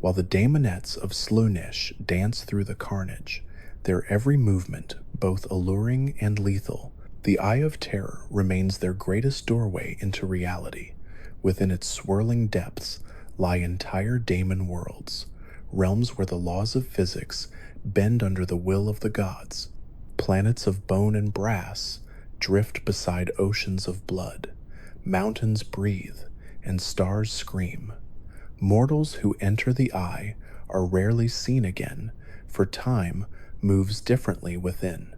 A: while the daemonettes of Slaanesh dance through the carnage, their every movement both alluring and lethal. The Eye of Terror remains their greatest doorway into reality. Within its swirling depths lie entire daemon worlds, realms where the laws of physics bend under the will of the gods. Planets of bone and brass drift beside oceans of blood. Mountains breathe, and stars scream. Mortals who enter the Eye are rarely seen again, for time moves differently within.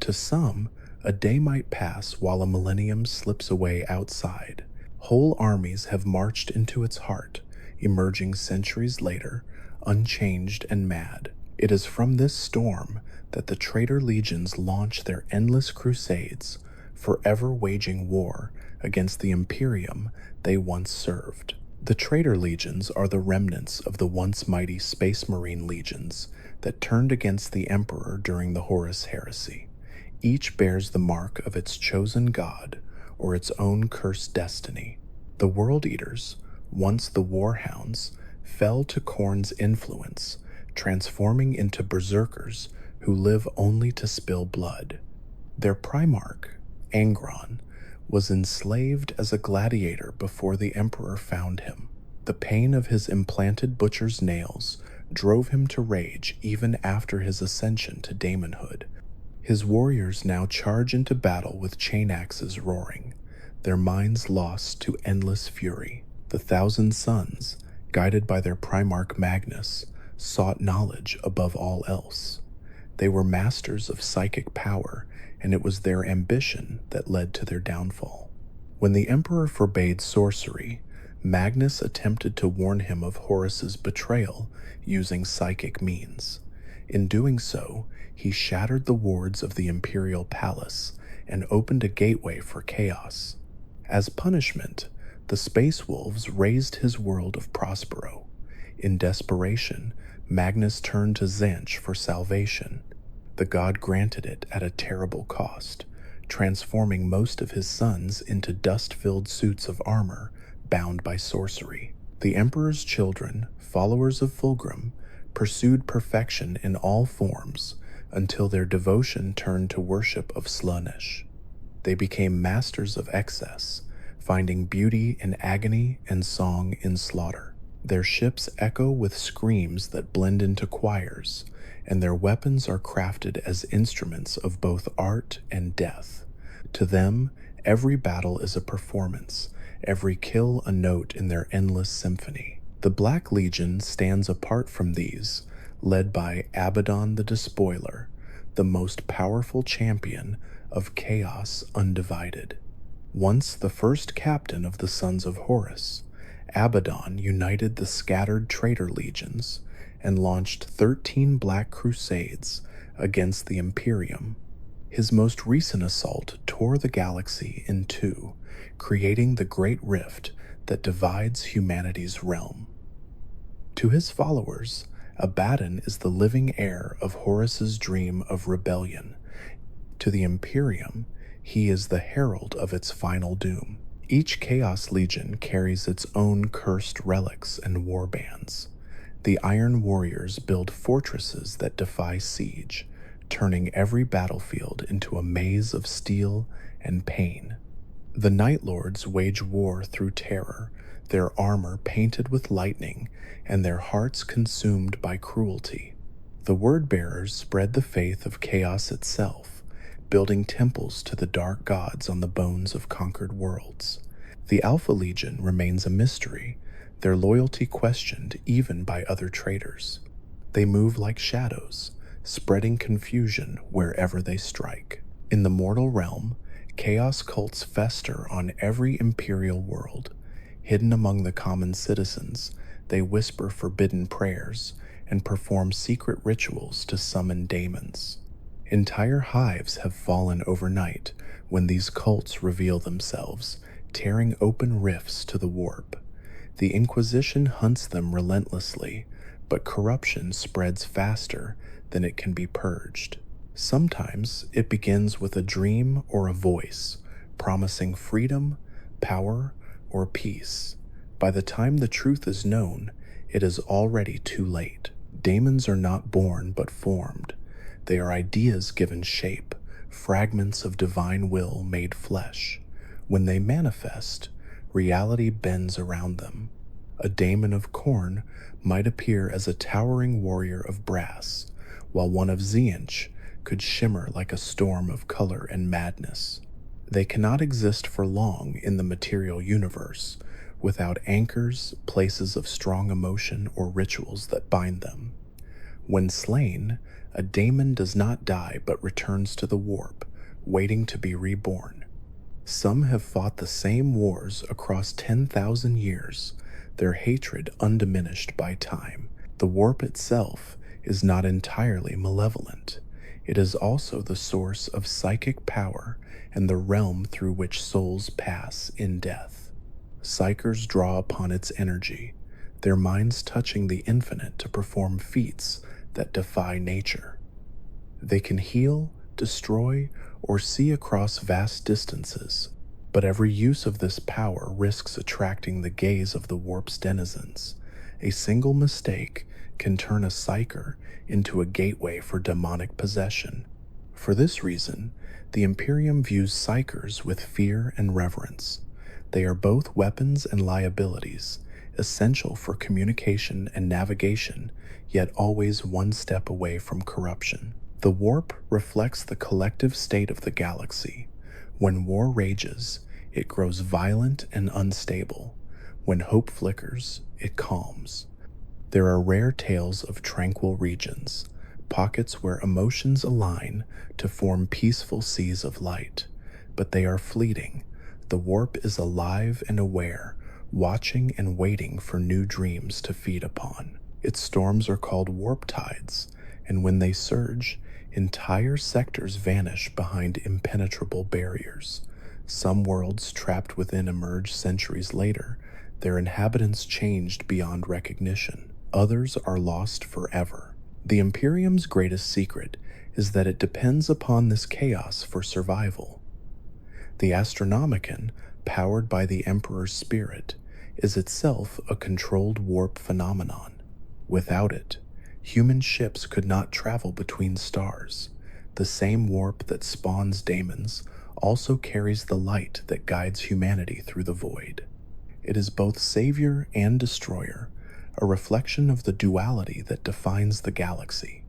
A: To some, a day might pass while a millennium slips away outside. Whole armies have marched into its heart, emerging centuries later, unchanged and mad. It is from this storm that the traitor legions launch their endless crusades, forever waging war against the Imperium they once served. The traitor legions are the remnants of the once mighty Space Marine legions that turned against the Emperor during the Horus Heresy. Each bears the mark of its chosen god or its own cursed destiny. The World Eaters, once the Warhounds, fell to Khorne's influence, transforming into berserkers who live only to spill blood. Their Primarch, Angron, was enslaved as a gladiator before the Emperor found him. The pain of his implanted butcher's nails drove him to rage even after his ascension to daemonhood. His warriors now charge into battle with chain axes roaring. their minds lost to endless fury. The Thousand Sons, guided by their Primarch Magnus, sought knowledge above all else. They were masters of psychic power, and it was their ambition that led to their downfall. When the Emperor forbade sorcery, Magnus attempted to warn him of Horus's betrayal using psychic means. In doing so, he shattered the wards of the Imperial Palace and opened a gateway for chaos. As punishment, the Space Wolves razed his world of Prospero. In desperation, Magnus turned to Tzeentch for salvation. The god granted it at a terrible cost, transforming most of his sons into dust-filled suits of armor bound by sorcery. The Emperor's children, followers of Fulgrim, pursued perfection in all forms until their devotion turned to worship of Slaanesh. They became masters of excess, finding beauty in agony and song in slaughter. Their ships echo with screams that blend into choirs, and their weapons are crafted as instruments of both art and death. To them, every battle is a performance, every kill a note in their endless symphony. The Black Legion stands apart from these, led by Abaddon the Despoiler, the most powerful champion of Chaos Undivided. Once the first captain of the Sons of Horus, Abaddon united the scattered traitor legions and launched 13 Black Crusades against the Imperium. His most recent assault tore the galaxy in two, creating the Great Rift that divides humanity's realm. To his followers, Abaddon is the living heir of Horus's dream of rebellion. To the Imperium, he is the herald of its final doom. Each Chaos Legion carries its own cursed relics and warbands. The Iron Warriors build fortresses that defy siege, turning every battlefield into a maze of steel and pain. The Night Lords wage war through terror, their armor painted with lightning and their hearts consumed by cruelty. The Word-Bearers spread the faith of chaos itself, building temples to the dark gods on the bones of conquered worlds. The Alpha Legion remains a mystery, their loyalty questioned even by other traitors. They move like shadows, spreading confusion wherever they strike. In the mortal realm, chaos cults fester on every imperial world. Hidden among the common citizens, they whisper forbidden prayers and perform secret rituals to summon daemons. Entire hives have fallen overnight when these cults reveal themselves, tearing open rifts to the warp. The Inquisition hunts them relentlessly, but corruption spreads faster than it can be purged. Sometimes it begins with a dream or a voice, promising freedom, power, or peace. By the time the truth is known, it is already too late. Daemons are not born but formed. They are ideas given shape, fragments of divine will made flesh. When they manifest, reality bends around them. A daemon of corn might appear as a towering warrior of brass, while one of Tzeentch could shimmer like a storm of color and madness. They cannot exist for long in the material universe without anchors, places of strong emotion, or rituals that bind them. When slain, a daemon does not die but returns to the warp, waiting to be reborn. Some have fought the same wars across 10,000 years, their hatred undiminished by time. The warp itself is not entirely malevolent. It is also the source of psychic power and the realm through which souls pass in death. Psychers draw upon its energy, their minds touching the infinite to perform feats that defy nature. They can heal, destroy, or see across vast distances, but every use of this power risks attracting the gaze of the warp's denizens. A single mistake can turn a psyker into a gateway for demonic possession. For this reason, the Imperium views psychers with fear and reverence. They are both weapons and liabilities, essential for communication and navigation, yet always one step away from corruption. The warp reflects the collective state of the galaxy. When war rages, It grows violent and unstable. When hope flickers, it calms. There are rare tales of tranquil regions, pockets where emotions align to form peaceful seas of light. But they are fleeting. The warp is alive and aware, watching and waiting for new dreams to feed upon. Its storms are called warp tides, and when they surge, entire sectors vanish behind impenetrable barriers. Some worlds trapped within emerge centuries later, their inhabitants changed beyond recognition. Others are lost forever. The Imperium's greatest secret is that it depends upon this chaos for survival. The Astronomicon, powered by the Emperor's spirit, is itself a controlled warp phenomenon. Without it, human ships could not travel between stars. The same warp that spawns daemons also carries the light that guides humanity through the void. It is both savior and destroyer, a reflection of the duality that defines the galaxy.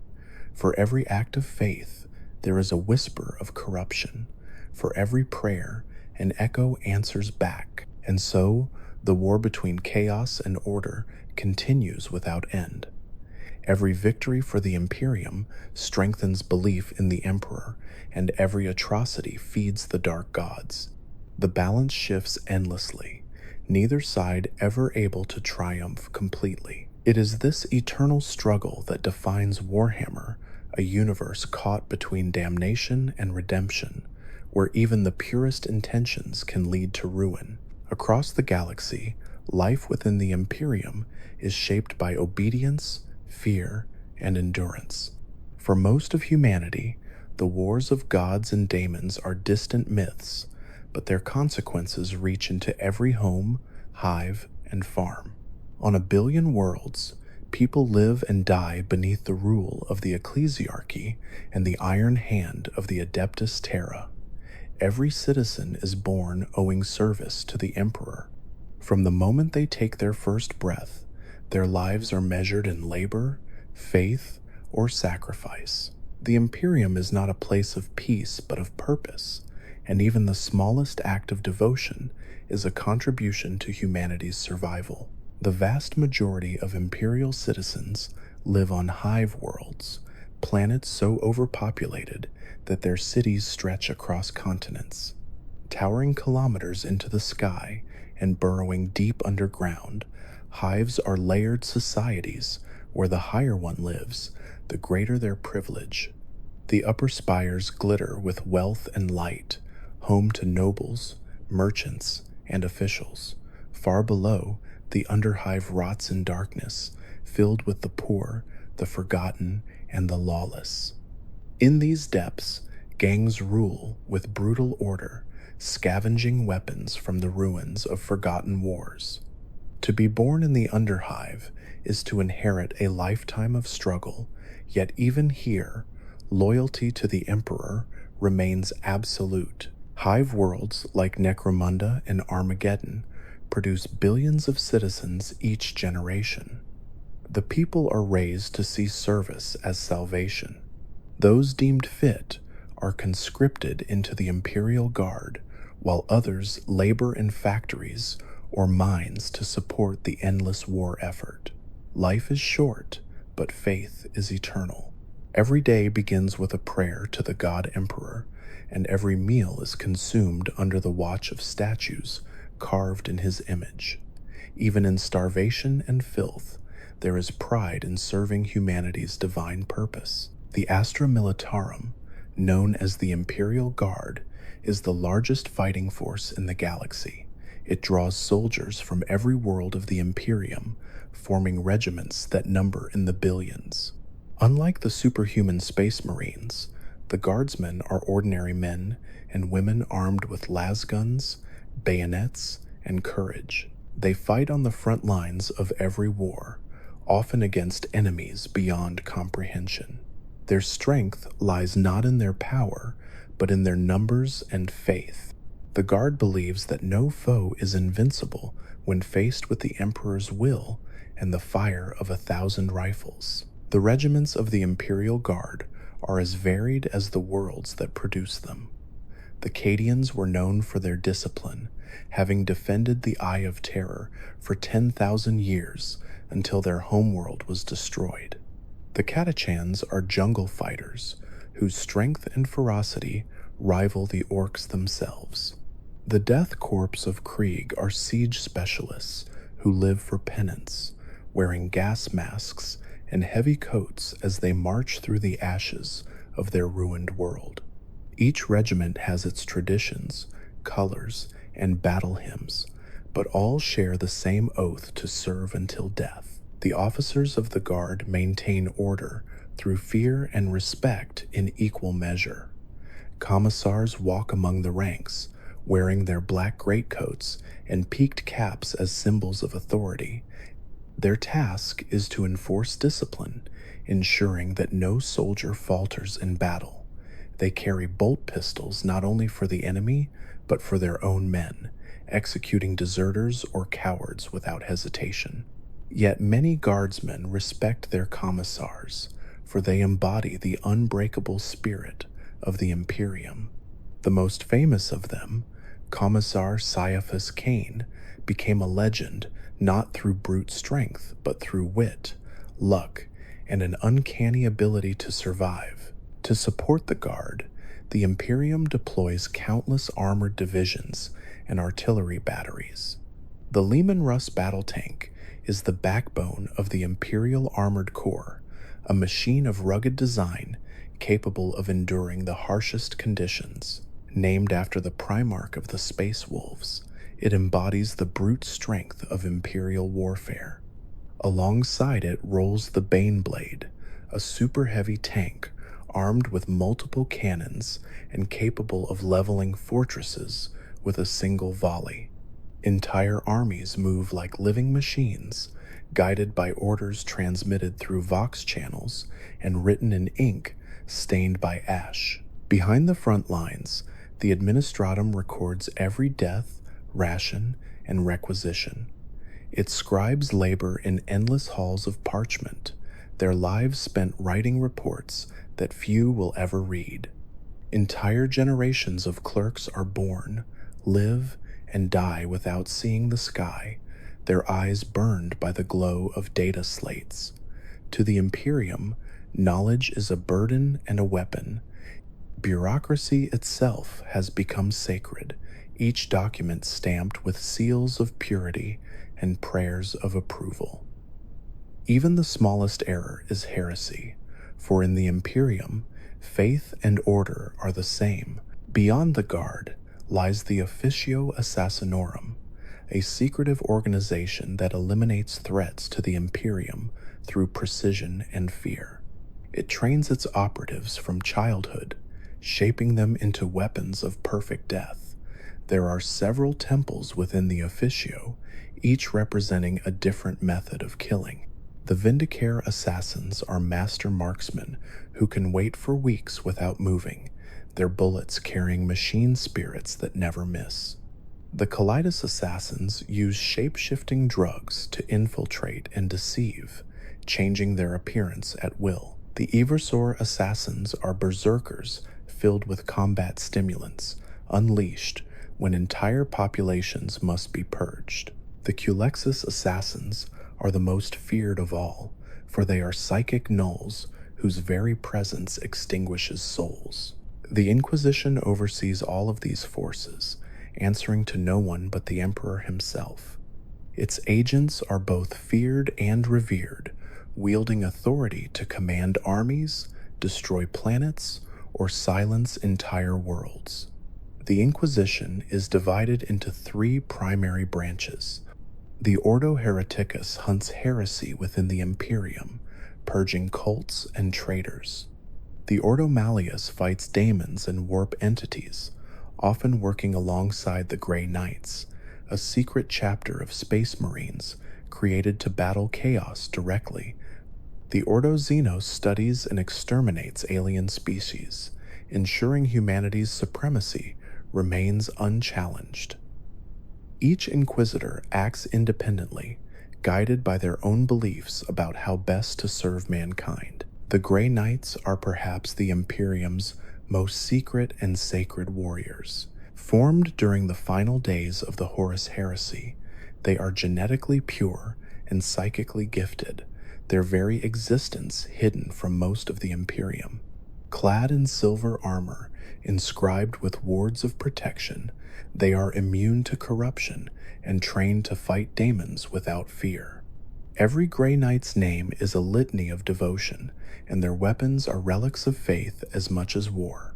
A: For every act of faith, there is a whisper of corruption. For every prayer, an echo answers back. And so, the war between chaos and order continues without end. Every victory for the Imperium strengthens belief in the Emperor, and every atrocity feeds the dark gods. The balance shifts endlessly, neither side ever able to triumph completely. It is this eternal struggle that defines Warhammer, a universe caught between damnation and redemption, where even the purest intentions can lead to ruin. Across the galaxy, life within the Imperium is shaped by obedience, fear, and endurance. For most of humanity, the wars of gods and daemons are distant myths, but their consequences reach into every home, hive, and farm. On 1 billion worlds, people live and die beneath the rule of the ecclesiarchy and the iron hand of the Adeptus Terra. Every citizen is born owing service to the Emperor. From the moment they take their first breath, their lives are measured in labor, faith, or sacrifice. The Imperium is not a place of peace but of purpose, and even the smallest act of devotion is a contribution to humanity's survival. The vast majority of Imperial citizens live on hive worlds, planets so overpopulated that their cities stretch across continents. Towering kilometers into the sky and burrowing deep underground, hives are layered societies where the higher one lives, the greater their privilege. The upper spires glitter with wealth and light, home to nobles, merchants, and officials. Far below, the underhive rots in darkness, filled with the poor, the forgotten, and the lawless. In these depths, gangs rule with brutal order, scavenging weapons from the ruins of forgotten wars. To be born in the underhive is to inherit a lifetime of struggle, yet even here, loyalty to the Emperor remains absolute. Hive worlds like Necromunda and Armageddon produce billions of citizens each generation. The people are raised to see service as salvation. Those deemed fit are conscripted into the Imperial Guard, while others labor in factories or mines to support the endless war effort. Life is short, but faith is eternal. Every day begins with a prayer to the God Emperor, and every meal is consumed under the watch of statues carved in his image. Even in starvation and filth, there is pride in serving humanity's divine purpose. The Astra Militarum, known as the Imperial Guard, is the largest fighting force in the galaxy. It draws soldiers from every world of the Imperium, forming regiments that number in the billions. Unlike the superhuman space marines, the guardsmen are ordinary men and women armed with lasguns, bayonets, and courage. They fight on the front lines of every war, often against enemies beyond comprehension. Their strength lies not in their power, but in their numbers and faith. The Guard believes that no foe is invincible when faced with the Emperor's will and the fire of 1,000 rifles. The regiments of the Imperial Guard are as varied as the worlds that produce them. The Cadians were known for their discipline, having defended the Eye of Terror for 10,000 years until their homeworld was destroyed. The Catachans are jungle fighters whose strength and ferocity rival the orcs themselves. The Death Corps of Krieg are siege specialists who live for penance, wearing gas masks and heavy coats as they march through the ashes of their ruined world. Each regiment has its traditions, colors, and battle hymns, but all share the same oath to serve until death. The officers of the Guard maintain order through fear and respect in equal measure. Commissars walk among the ranks, wearing their black greatcoats and peaked caps as symbols of authority. Their task is to enforce discipline, ensuring that no soldier falters in battle. They carry bolt pistols not only for the enemy, but for their own men, executing deserters or cowards without hesitation. Yet many guardsmen respect their commissars, for they embody the unbreakable spirit of the Imperium. The most famous of them, Commissar Caiaphas Cain, became a legend not through brute strength, but through wit, luck, and an uncanny ability to survive. To support the Guard, the Imperium deploys countless armored divisions and artillery batteries. The Leman Russ battle tank is the backbone of the Imperial Armored Corps, a machine of rugged design capable of enduring the harshest conditions. Named after the Primarch of the Space Wolves, it embodies the brute strength of Imperial warfare. Alongside it rolls the Baneblade, a super-heavy tank armed with multiple cannons and capable of leveling fortresses with a single volley. Entire armies move like living machines, guided by orders transmitted through Vox channels and written in ink stained by ash. Behind the front lines, the Administratum records every death, ration, and requisition. Its scribes labor in endless halls of parchment, their lives spent writing reports that few will ever read. Entire generations of clerks are born, live, and die without seeing the sky, their eyes burned by the glow of data slates. To the Imperium, knowledge is a burden and a weapon. Bureaucracy itself has become sacred, each document stamped with seals of purity and prayers of approval. Even the smallest error is heresy, for in the Imperium, faith and order are the same. Beyond the Guard lies the Officio Assassinorum, a secretive organization that eliminates threats to the Imperium through precision and fear. It trains its operatives from childhood, shaping them into weapons of perfect death. There are several temples within the Officio, each representing a different method of killing. The Vindicare assassins are master marksmen who can wait for weeks without moving, their bullets carrying machine spirits that never miss. The Kaleidos assassins use shape-shifting drugs to infiltrate and deceive, changing their appearance at will. The Eversor assassins are berserkers filled with combat stimulants, unleashed when entire populations must be purged. The Culexis assassins are the most feared of all, for they are psychic gnolls whose very presence extinguishes souls. The Inquisition oversees all of these forces, answering to no one but the Emperor himself. Its agents are both feared and revered, wielding authority to command armies, destroy planets, or silence entire worlds. The Inquisition is divided into three primary branches. The Ordo Hereticus hunts heresy within the Imperium, purging cults and traitors. The Ordo Malleus fights daemons and warp entities, often working alongside the Grey Knights, a secret chapter of Space Marines created to battle chaos directly. The Ordo Xenos studies and exterminates alien species, ensuring humanity's supremacy remains unchallenged. Each Inquisitor acts independently, guided by their own beliefs about how best to serve mankind. The Grey Knights are perhaps the Imperium's most secret and sacred warriors. Formed during the final days of the Horus Heresy, they are genetically pure and psychically gifted, their very existence hidden from most of the Imperium. Clad in silver armor, inscribed with wards of protection, they are immune to corruption and trained to fight daemons without fear. Every Grey Knight's name is a litany of devotion, and their weapons are relics of faith as much as war.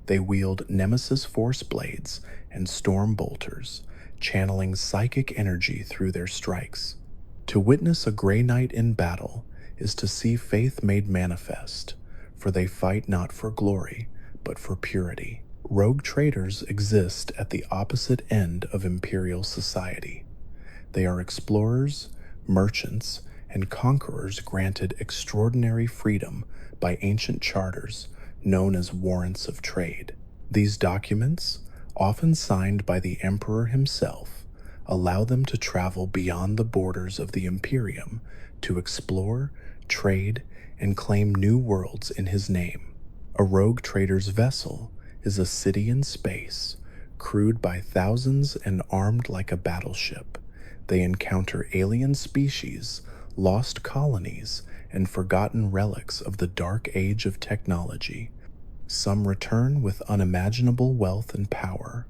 A: They wield Nemesis Force blades and storm bolters, channeling psychic energy through their strikes. To witness a Grey Knight in battle is to see faith made manifest, for they fight not for glory, but for purity. Rogue traders exist at the opposite end of imperial society. They are explorers, merchants, and conquerors granted extraordinary freedom by ancient charters known as warrants of trade. These documents, often signed by the emperor himself, allow them to travel beyond the borders of the Imperium to explore, trade, and claim new worlds in his name. A rogue trader's vessel is a city in space, crewed by thousands and armed like a battleship. They encounter alien species, lost colonies, and forgotten relics of the dark age of technology. Some return with unimaginable wealth and power.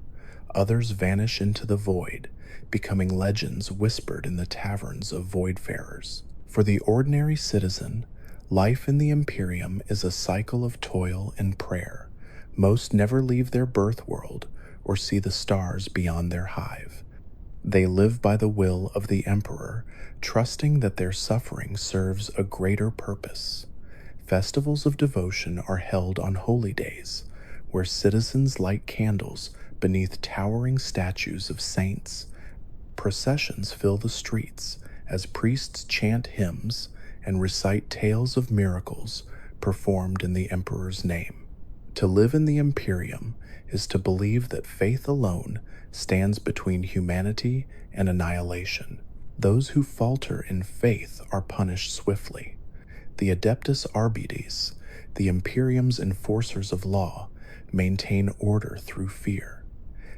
A: Others vanish into the void, becoming legends whispered in the taverns of voidfarers. For the ordinary citizen, life in the Imperium is a cycle of toil and prayer. Most never leave their birth world or see the stars beyond their hive. They live by the will of the Emperor, trusting that their suffering serves a greater purpose. Festivals of devotion are held on holy days, where citizens light candles beneath towering statues of saints. Processions fill the streets as priests chant hymns and recite tales of miracles performed in the Emperor's name. To live in the Imperium is to believe that faith alone stands between humanity and annihilation. Those who falter in faith are punished swiftly. The Adeptus Arbites, the Imperium's enforcers of law, maintain order through fear.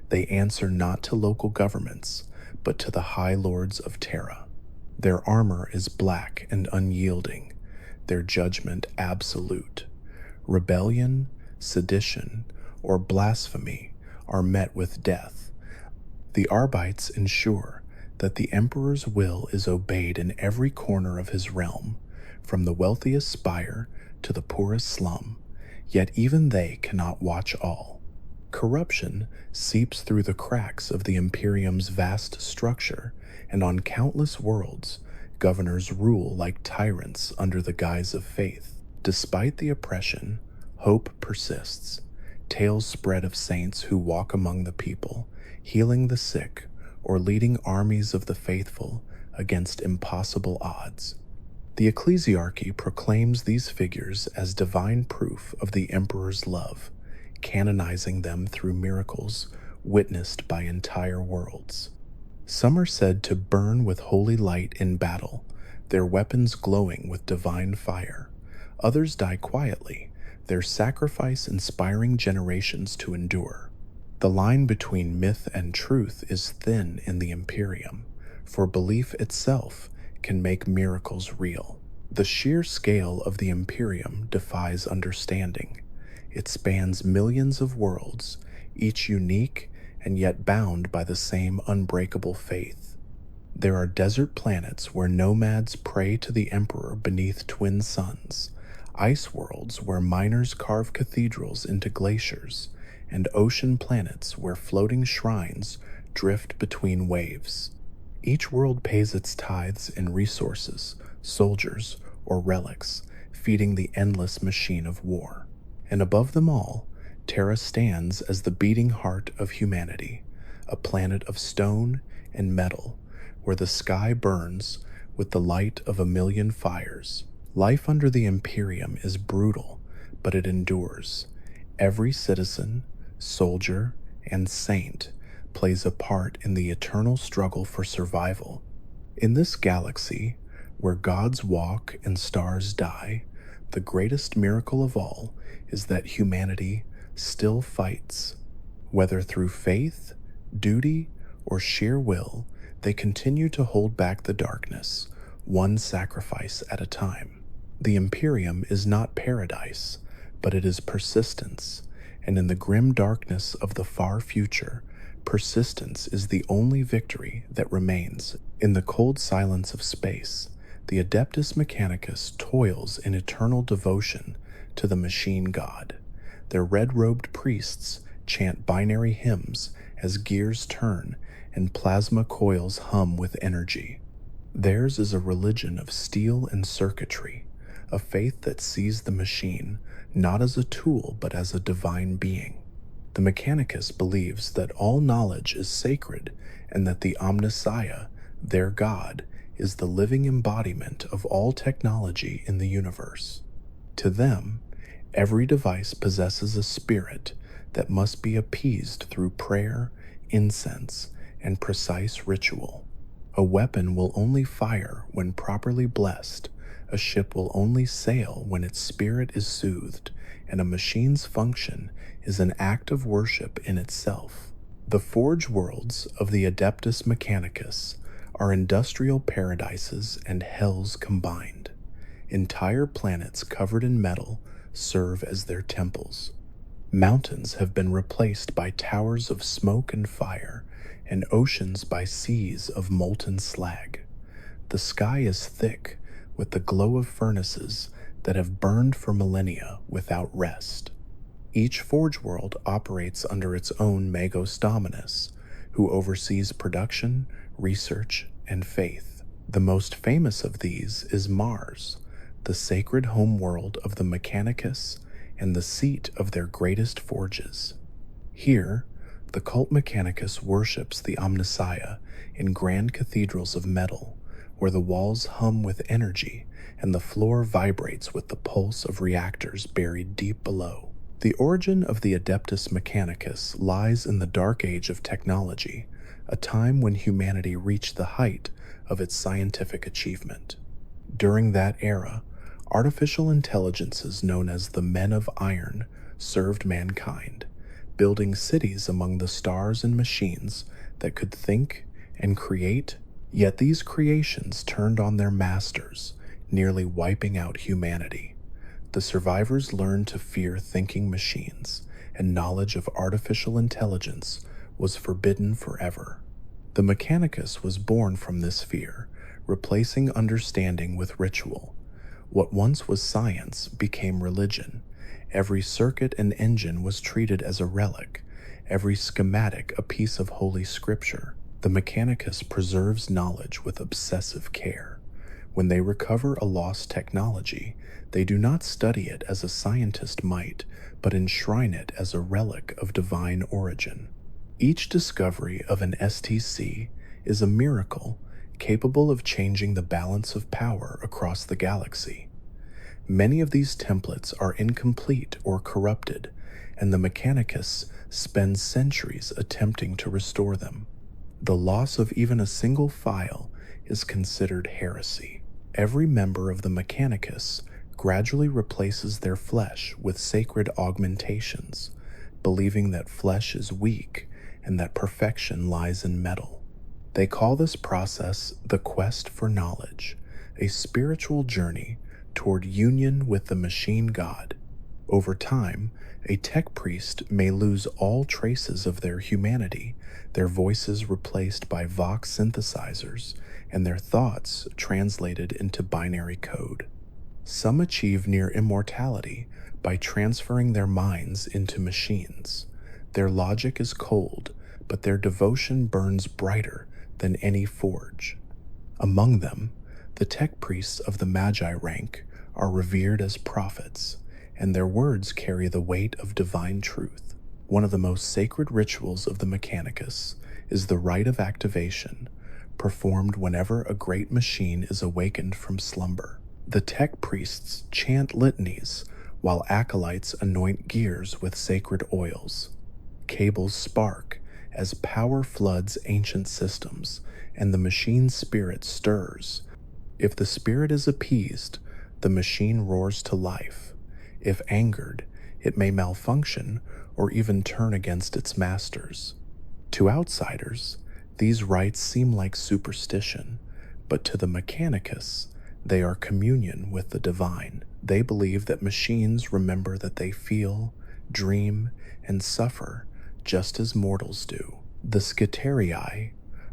A: They answer not to local governments, but to the High Lords of Terra. Their armor is black and unyielding, their judgment absolute. Rebellion, sedition, or blasphemy are met with death. The Arbites ensure that the Emperor's will is obeyed in every corner of his realm, from the wealthiest spire to the poorest slum, yet even they cannot watch all. Corruption seeps through the cracks of the Imperium's vast structure, and on countless worlds, governors rule like tyrants under the guise of faith. Despite the oppression, hope persists. Tales spread of saints who walk among the people, healing the sick, or leading armies of the faithful against impossible odds. The ecclesiarchy proclaims these figures as divine proof of the Emperor's love, canonizing them through miracles witnessed by entire worlds. Some are said to burn with holy light in battle, their weapons glowing with divine fire. Others die quietly, their sacrifice inspiring generations to endure. The line between myth and truth is thin in the Imperium, for belief itself can make miracles real. The sheer scale of the Imperium defies understanding. It spans millions of worlds, each unique and yet bound by the same unbreakable faith. There are desert planets where nomads pray to the Emperor beneath twin suns, ice worlds where miners carve cathedrals into glaciers, and ocean planets where floating shrines drift between waves. Each world pays its tithes in resources, soldiers, or relics, feeding the endless machine of war. And above them all, Terra stands as the beating heart of humanity, a planet of stone and metal, where the sky burns with the light of a million fires. Life under the Imperium is brutal, but it endures. Every citizen, soldier, and saint plays a part in the eternal struggle for survival. In this galaxy, where gods walk and stars die, the greatest miracle of all is that humanity, still fights. Whether through faith, duty, or sheer will, they continue to hold back the darkness, one sacrifice at a time. The Imperium is not paradise, but it is persistence, and in the grim darkness of the far future, persistence is the only victory that remains. In the cold silence of space, the Adeptus Mechanicus toils in eternal devotion to the machine god. Their red-robed priests chant binary hymns as gears turn and plasma coils hum with energy. Theirs is a religion of steel and circuitry, a faith that sees the machine not as a tool but as a divine being. The Mechanicus believes that all knowledge is sacred and that the Omnissiah, their god, is the living embodiment of all technology in the universe. To them, every device possesses a spirit that must be appeased through prayer, incense, and precise ritual. A weapon will only fire when properly blessed, a ship will only sail when its spirit is soothed, and a machine's function is an act of worship in itself. The forge worlds of the Adeptus Mechanicus are industrial paradises and hells combined. Entire planets covered in metal serve as their temples. Mountains have been replaced by towers of smoke and fire, and oceans by seas of molten slag. The sky is thick with the glow of furnaces that have burned for millennia without rest. Each forge world operates under its own Magos Dominus, who oversees production, research, and faith. The most famous of these is Mars, the sacred homeworld of the Mechanicus and the seat of their greatest forges. Here, the cult Mechanicus worships the Omnissiah in grand cathedrals of metal, where the walls hum with energy and the floor vibrates with the pulse of reactors buried deep below. The origin of the Adeptus Mechanicus lies in the dark age of technology, a time when humanity reached the height of its scientific achievement. During that era, artificial intelligences known as the Men of Iron served mankind, building cities among the stars and machines that could think and create. Yet these creations turned on their masters, nearly wiping out humanity. The survivors learned to fear thinking machines, and knowledge of artificial intelligence was forbidden forever. The Mechanicus was born from this fear, replacing understanding with ritual. What once was science became religion. Every circuit and engine was treated as a relic, every schematic a piece of holy scripture. The Mechanicus preserves knowledge with obsessive care. When they recover a lost technology, they do not study it as a scientist might, but enshrine it as a relic of divine origin. Each discovery of an STC is a miracle capable of changing the balance of power across the galaxy. Many of these templates are incomplete or corrupted, and the Mechanicus spends centuries attempting to restore them. The loss of even a single file is considered heresy. Every member of the Mechanicus gradually replaces their flesh with sacred augmentations, believing that flesh is weak and that perfection lies in metal. They call this process the quest for knowledge, a spiritual journey toward union with the machine god. Over time, a tech priest may lose all traces of their humanity, their voices replaced by Vox synthesizers, and their thoughts translated into binary code. Some achieve near immortality by transferring their minds into machines. Their logic is cold, but their devotion burns brighter than any forge. Among them, the tech priests of the Magi rank are revered as prophets, and their words carry the weight of divine truth. One of the most sacred rituals of the Mechanicus is the rite of activation, performed whenever a great machine is awakened from slumber. The tech priests chant litanies, while acolytes anoint gears with sacred oils. Cables spark as power floods ancient systems, and the machine's spirit stirs. If the spirit is appeased, the machine roars to life. If angered, it may malfunction or even turn against its masters. To outsiders, these rites seem like superstition, but to the Mechanicus, they are communion with the divine. They believe that machines remember that they feel, dream, and suffer just as mortals do. The Scaterii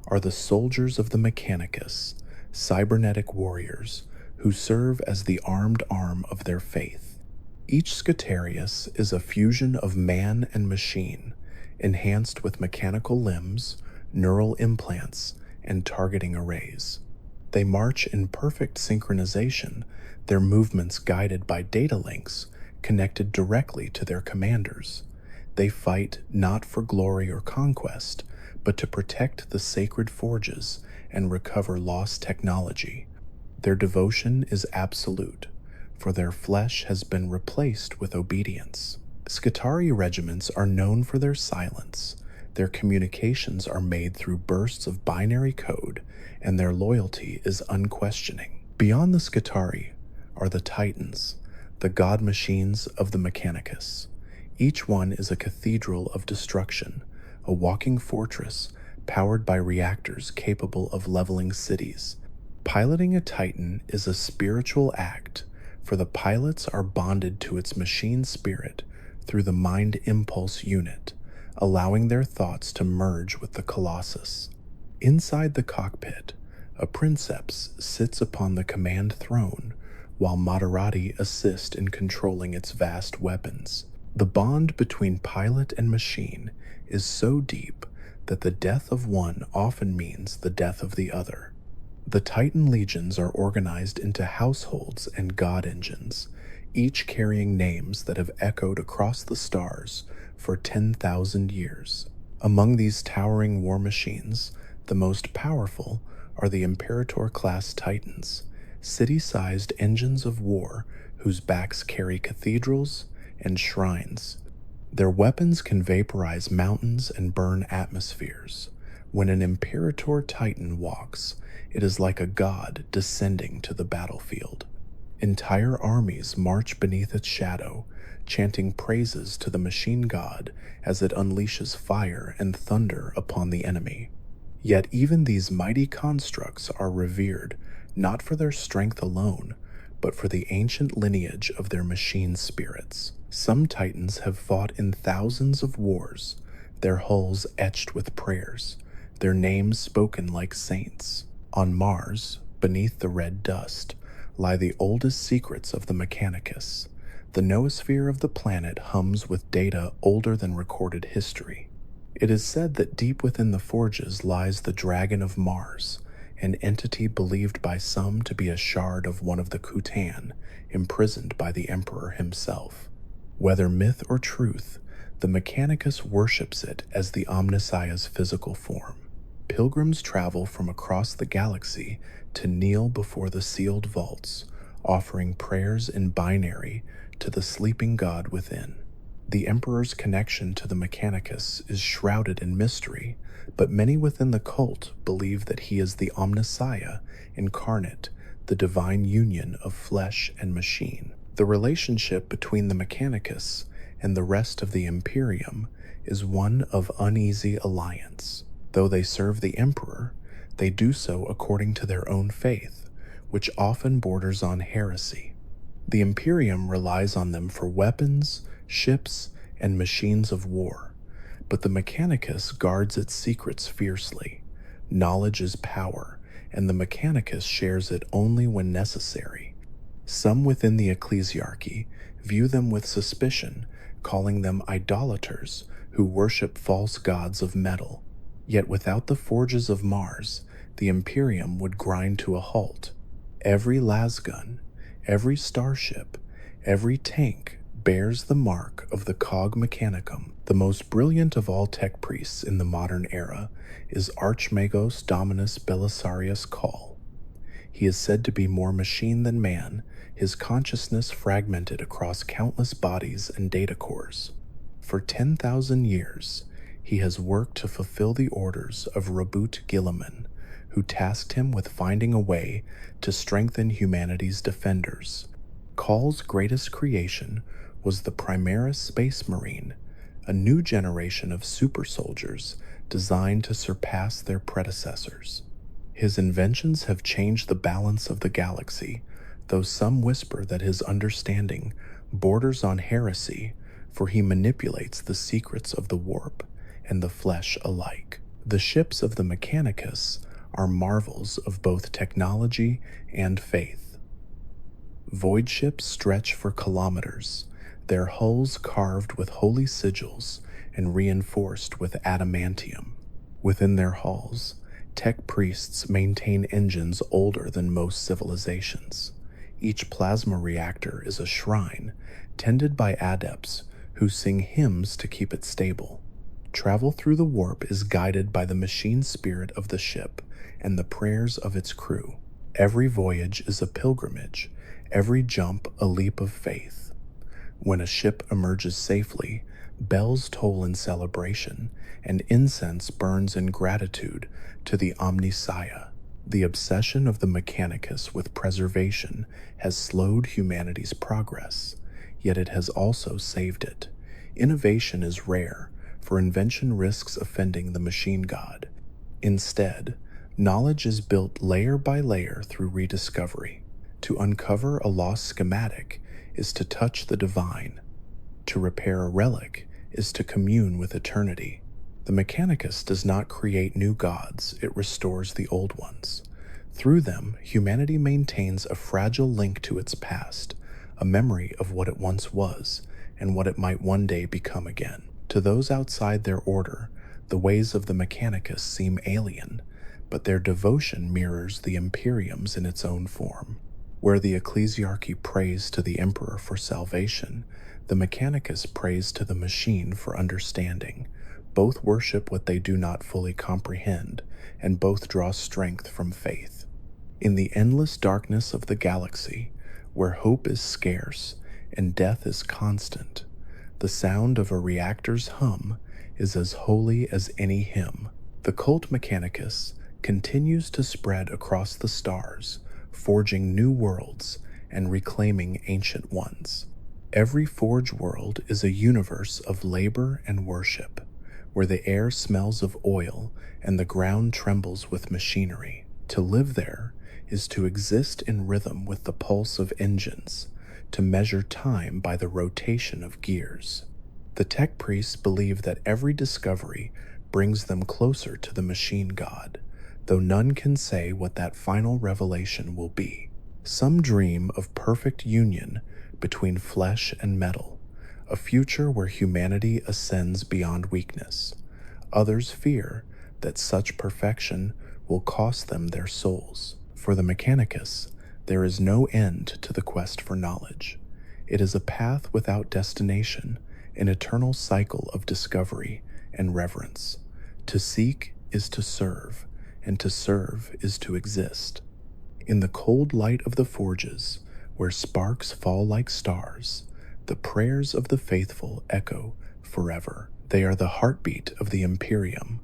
A: are the soldiers of the Mechanicus, cybernetic warriors who serve as the armed arm of their faith. Each Scaterius is a fusion of man and machine, enhanced with mechanical limbs, neural implants, and targeting arrays. They march in perfect synchronization, their movements guided by data links connected directly to their commanders. They fight not for glory or conquest, but to protect the sacred forges and recover lost technology. Their devotion is absolute, for their flesh has been replaced with obedience. Scutari regiments are known for their silence. Their communications are made through bursts of binary code, and their loyalty is unquestioning. Beyond the Scutari are the Titans, the god machines of the Mechanicus. Each one is a cathedral of destruction, a walking fortress powered by reactors capable of leveling cities. Piloting a Titan is a spiritual act, for the pilots are bonded to its machine spirit through the mind impulse unit, allowing their thoughts to merge with the Colossus. Inside the cockpit, a princeps sits upon the command throne, while Moderati assist in controlling its vast weapons. The bond between pilot and machine is so deep that the death of one often means the death of the other. The Titan legions are organized into households and god engines, each carrying names that have echoed across the stars for 10,000 years. Among these towering war machines, the most powerful are the Imperator-class Titans, city-sized engines of war whose backs carry cathedrals and shrines. Their weapons can vaporize mountains and burn atmospheres. When an Imperator Titan walks, it is like a god descending to the battlefield. Entire armies march beneath its shadow, chanting praises to the machine god as it unleashes fire and thunder upon the enemy. Yet even these mighty constructs are revered not for their strength alone, but for the ancient lineage of their machine spirits. Some Titans have fought in thousands of wars, their hulls etched with prayers, their names spoken like saints. On Mars, beneath the red dust, lie the oldest secrets of the Mechanicus. The noosphere of the planet hums with data older than recorded history. It is said that deep within the forges lies the Dragon of Mars, an entity believed by some to be a shard of one of the Kutan, imprisoned by the Emperor himself. Whether myth or truth, the Mechanicus worships it as the Omnissiah's physical form. Pilgrims travel from across the galaxy to kneel before the sealed vaults, offering prayers in binary to the sleeping god within. The Emperor's connection to the Mechanicus is shrouded in mystery, but many within the cult believe that he is the Omnissiah incarnate, the divine union of flesh and machine. The relationship between the Mechanicus and the rest of the Imperium is one of uneasy alliance. Though they serve the Emperor, they do so according to their own faith, which often borders on heresy. The Imperium relies on them for weapons, ships, and machines of war, but the Mechanicus guards its secrets fiercely. Knowledge is power, and the Mechanicus shares it only when necessary. Some within the ecclesiarchy view them with suspicion, calling them idolaters who worship false gods of metal. Yet without the forges of Mars, the Imperium would grind to a halt. Every lasgun, every starship, every tank bears the mark of the Cog Mechanicum. The most brilliant of all tech priests in the modern era is Archmagos Dominus Belisarius Call. He is said to be more machine than man, his consciousness fragmented across countless bodies and data cores. For 10,000 years, he has worked to fulfill the orders of Rabut Gilliman, who tasked him with finding a way to strengthen humanity's defenders. Call's greatest creation was the Primaris Space Marine, a new generation of super soldiers designed to surpass their predecessors. His inventions have changed the balance of the galaxy, though some whisper that his understanding borders on heresy, for he manipulates the secrets of the warp and the flesh alike. The ships of the Mechanicus are marvels of both technology and faith. Void ships stretch for kilometers, their hulls carved with holy sigils and reinforced with adamantium. Within their halls, tech priests maintain engines older than most civilizations. Each plasma reactor is a shrine, tended by adepts who sing hymns to keep it stable. Travel through the warp is guided by the machine spirit of the ship and the prayers of its crew. Every voyage is a pilgrimage, every jump a leap of faith. When a ship emerges safely, bells toll in celebration, and incense burns in gratitude to the Omnissiah. The obsession of the Mechanicus with preservation has slowed humanity's progress, yet it has also saved it. Innovation is rare, for invention risks offending the machine god. Instead, knowledge is built layer by layer through rediscovery. To uncover a lost schematic is to touch the divine. To repair a relic is to commune with eternity. The Mechanicus does not create new gods, it restores the old ones. Through them, humanity maintains a fragile link to its past, a memory of what it once was and what it might one day become again. To those outside their order, the ways of the Mechanicus seem alien, but their devotion mirrors the Imperium's in its own form. Where the ecclesiarchy prays to the emperor for salvation, the Mechanicus prays to the machine for understanding. Both worship what they do not fully comprehend, and both draw strength from faith. In the endless darkness of the galaxy, where hope is scarce and death is constant, the sound of a reactor's hum is as holy as any hymn. The cult Mechanicus continues to spread across the stars, forging new worlds and reclaiming ancient ones. Every forge world is a universe of labor and worship, where the air smells of oil and the ground trembles with machinery. To live there is to exist in rhythm with the pulse of engines, to measure time by the rotation of gears. The tech priests believe that every discovery brings them closer to the machine god, though none can say what that final revelation will be. Some dream of perfect union between flesh and metal, a future where humanity ascends beyond weakness. Others fear that such perfection will cost them their souls. For the Mechanicus, there is no end to the quest for knowledge. It is a path without destination, an eternal cycle of discovery and reverence. To seek is to serve, and to serve is to exist. In the cold light of the forges, where sparks fall like stars, the prayers of the faithful echo forever. They are the heartbeat of the Imperium,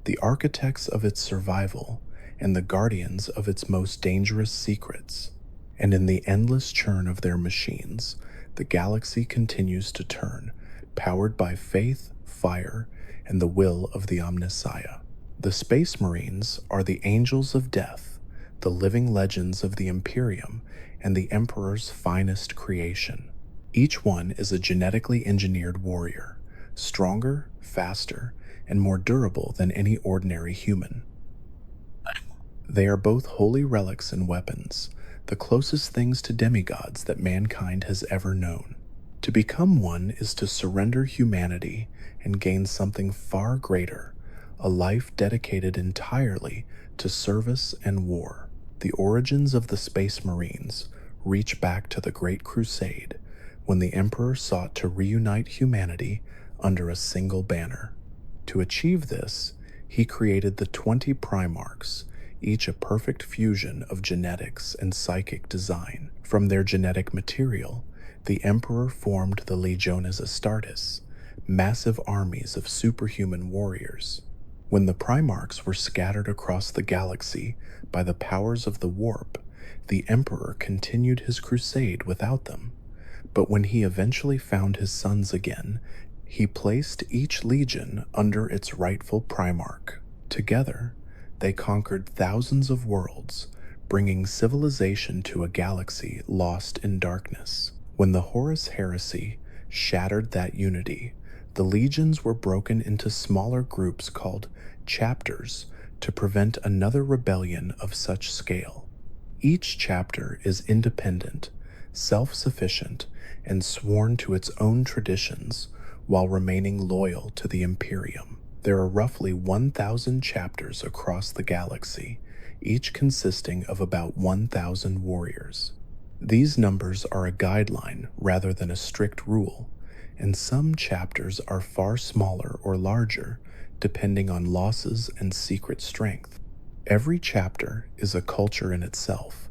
A: the architects of its survival, and the guardians of its most dangerous secrets. And in the endless churn of their machines, the galaxy continues to turn, powered by faith, fire, and the will of the Omnissiah. The Space Marines are the angels of death, the living legends of the Imperium, and the Emperor's finest creation. Each one is a genetically engineered warrior, stronger, faster, and more durable than any ordinary human. They are both holy relics and weapons, the closest things to demigods that mankind has ever known. To become one is to surrender humanity and gain something far greater, a life dedicated entirely to service and war. The origins of the Space Marines reach back to the Great Crusade, when the Emperor sought to reunite humanity under a single banner. To achieve this, he created the 20 Primarchs, each a perfect fusion of genetics and psychic design. From their genetic material, the Emperor formed the Legiones Astartes, massive armies of superhuman warriors. When the Primarchs were scattered across the galaxy by the powers of the warp, the Emperor continued his crusade without them. But when he eventually found his sons again, He placed each legion under its rightful primarch. Together, they conquered thousands of worlds, bringing civilization to a galaxy lost in darkness. When the Horus Heresy shattered that unity, the legions were broken into smaller groups called chapters to prevent another rebellion of such scale. Each chapter is independent, self-sufficient, and sworn to its own traditions while remaining loyal to the Imperium. There are roughly 1,000 chapters across the galaxy, each consisting of about 1,000 warriors. These numbers are a guideline rather than a strict rule, and some chapters are far smaller or larger depending on losses and secret strength. Every chapter is a culture in itself,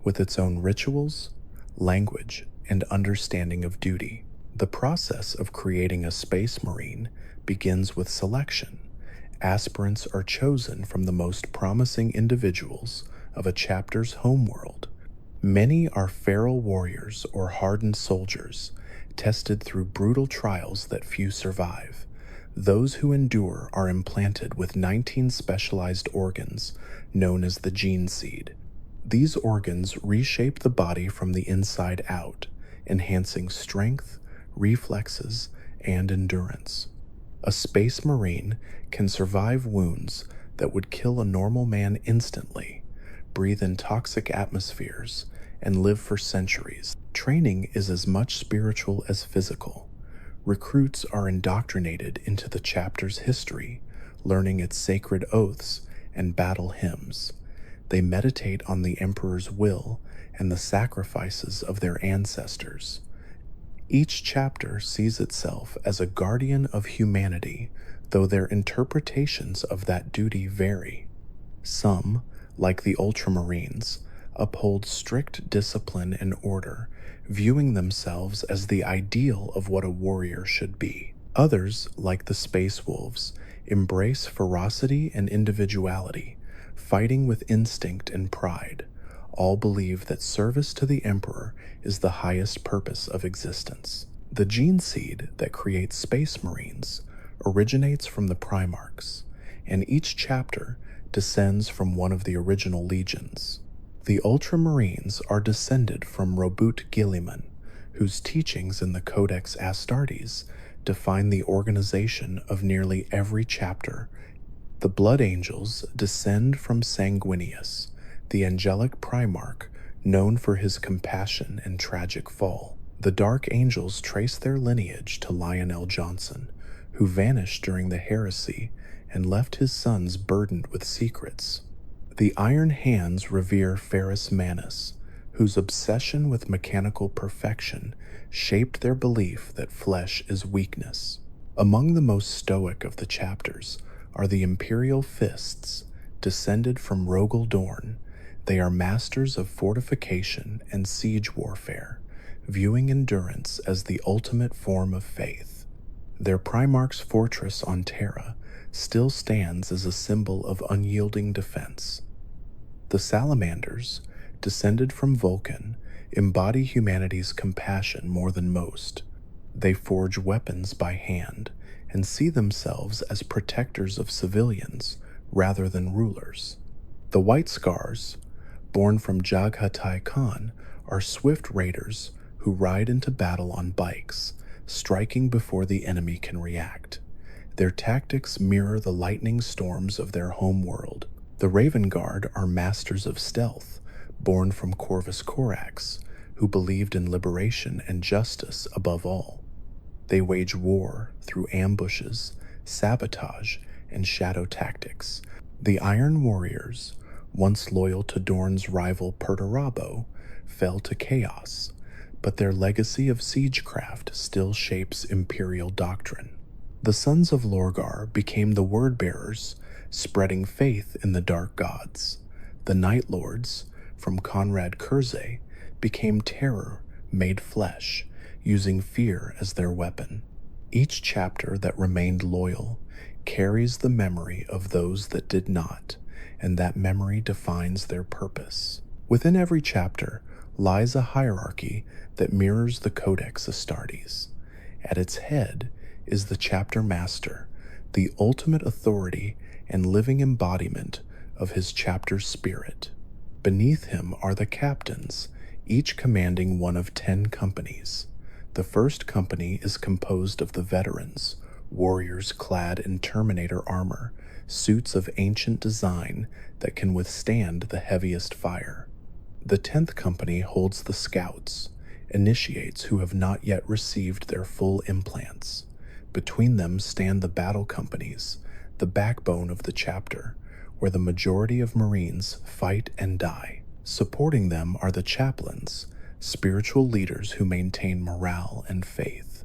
A: with its own rituals, language, and understanding of duty. The process of creating a Space Marine begins with selection. Aspirants are chosen from the most promising individuals of a chapter's homeworld. Many are feral warriors or hardened soldiers, tested through brutal trials that few survive. Those who endure are implanted with 19 specialized organs, known as the gene seed. These organs reshape the body from the inside out, enhancing strength, reflexes, and endurance. A Space Marine can survive wounds that would kill a normal man instantly, breathe in toxic atmospheres, and live for centuries. Training is as much spiritual as physical. Recruits are indoctrinated into the chapter's history, learning its sacred oaths and battle hymns. They meditate on the Emperor's will and the sacrifices of their ancestors. Each chapter sees itself as a guardian of humanity, though their interpretations of that duty vary. Some, like the Ultramarines, uphold strict discipline and order, viewing themselves as the ideal of what a warrior should be. Others, like the Space Wolves, embrace ferocity and individuality, fighting with instinct and pride. All believe that service to the Emperor is the highest purpose of existence. The gene seed that creates Space Marines originates from the Primarchs, and each chapter descends from one of the original legions. The Ultramarines are descended from Robut Guilliman, whose teachings in the Codex Astartes define the organization of nearly every chapter. The Blood Angels descend from Sanguinius, the angelic Primarch known for his compassion and tragic fall. The Dark Angels trace their lineage to Lionel Johnson, who vanished during the heresy and left his sons burdened with secrets. The Iron Hands revere Ferrus Manus, whose obsession with mechanical perfection shaped their belief that flesh is weakness. Among the most stoic of the chapters are the Imperial Fists, descended from Rogel Dorn. They are masters of fortification and siege warfare, viewing endurance as the ultimate form of faith. Their Primarch's fortress on Terra still stands as a symbol of unyielding defense. The Salamanders, descended from Vulcan, embody humanity's compassion more than most. They forge weapons by hand and see themselves as protectors of civilians rather than rulers. The White Scars, born from Jaghatai Khan, are swift raiders who ride into battle on bikes, striking before the enemy can react. Their tactics mirror the lightning storms of their homeworld. The Raven Guard are masters of stealth, born from Corvus Corax, who believed in liberation and justice above all. They wage war through ambushes, sabotage, and shadow tactics. The Iron Warriors, once loyal to Dorn's rival Perturabo, fell to chaos, but their legacy of siegecraft still shapes Imperial doctrine. The Sons of Lorgar became the word-bearers, spreading faith in the Dark Gods. The Night Lords, from Conrad Kurze, became terror made flesh, using fear as their weapon. Each chapter that remained loyal carries the memory of those that did not, and that memory defines their purpose. Within every chapter lies a hierarchy that mirrors the Codex Astartes. At its head is the chapter master, the ultimate authority and living embodiment of his chapter's spirit. Beneath him are the captains, each commanding one of 10 companies. The first company is composed of the veterans, warriors clad in Terminator armor, suits of ancient design that can withstand the heaviest fire. The 10th company holds the scouts, initiates who have not yet received their full implants. Between them stand the battle companies, the backbone of the chapter, where the majority of Marines fight and die. Supporting them are the chaplains, spiritual leaders who maintain morale and faith.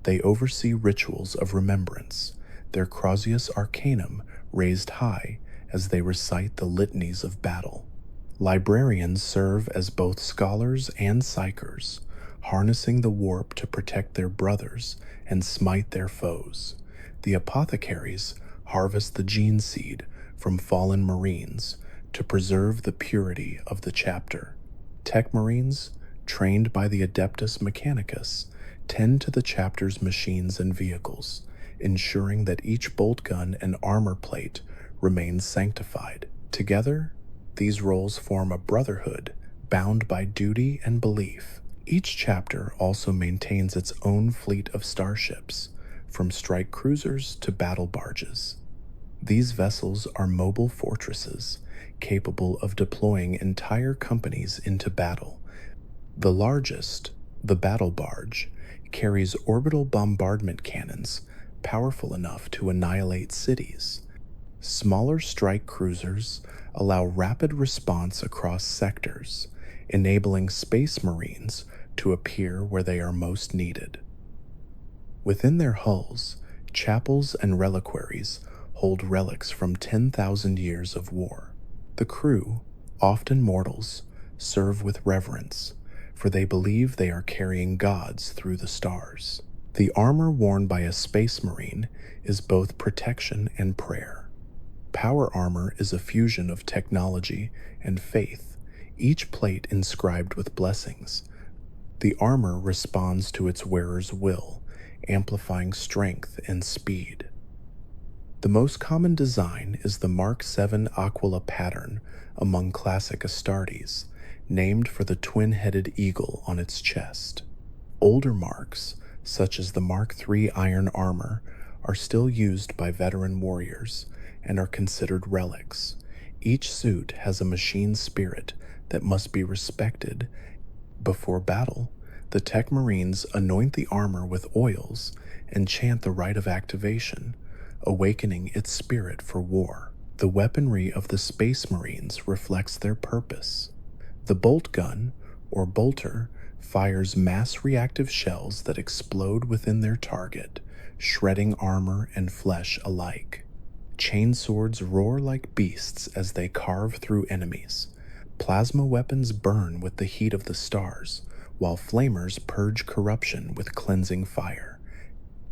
A: They oversee rituals of remembrance, their Crozius Arcanum raised high as they recite the litanies of battle. Librarians serve as both scholars and psychers, harnessing the warp to protect their brothers and smite their foes. The apothecaries harvest the gene seed from fallen Marines to preserve the purity of the chapter. Tech Marines, trained by the Adeptus Mechanicus, tend to the chapter's machines and vehicles, ensuring that each bolt gun and armor plate remains sanctified. Together, these roles form a brotherhood bound by duty and belief. Each chapter also maintains its own fleet of starships, from strike cruisers to battle barges. These vessels are mobile fortresses, capable of deploying entire companies into battle. The largest, the battle barge, carries orbital bombardment cannons powerful enough to annihilate cities. Smaller strike cruisers allow rapid response across sectors, enabling space marines to appear where they are most needed. Within their hulls, chapels and reliquaries hold relics from 10,000 years of war. The crew, often mortals, serve with reverence, for they believe they are carrying gods through the stars. The armor worn by a space marine is both protection and prayer. Power armor is a fusion of technology and faith, each plate inscribed with blessings. The armor responds to its wearer's will, amplifying strength and speed. The most common design is the Mark VII Aquila pattern among classic Astartes, named for the twin-headed eagle on its chest. Older marks, such as the Mark III iron armor, are still used by veteran warriors and are considered relics. Each suit has a machine spirit that must be respected. Before battle, the Tech Marines anoint the armor with oils and chant the rite of activation, awakening its spirit for war. The weaponry of the Space Marines reflects their purpose. The bolt gun, or bolter, fires mass reactive shells that explode within their target, shredding armor and flesh alike. Chainswords roar like beasts as they carve through enemies. Plasma weapons burn with the heat of the stars, while flamers purge corruption with cleansing fire.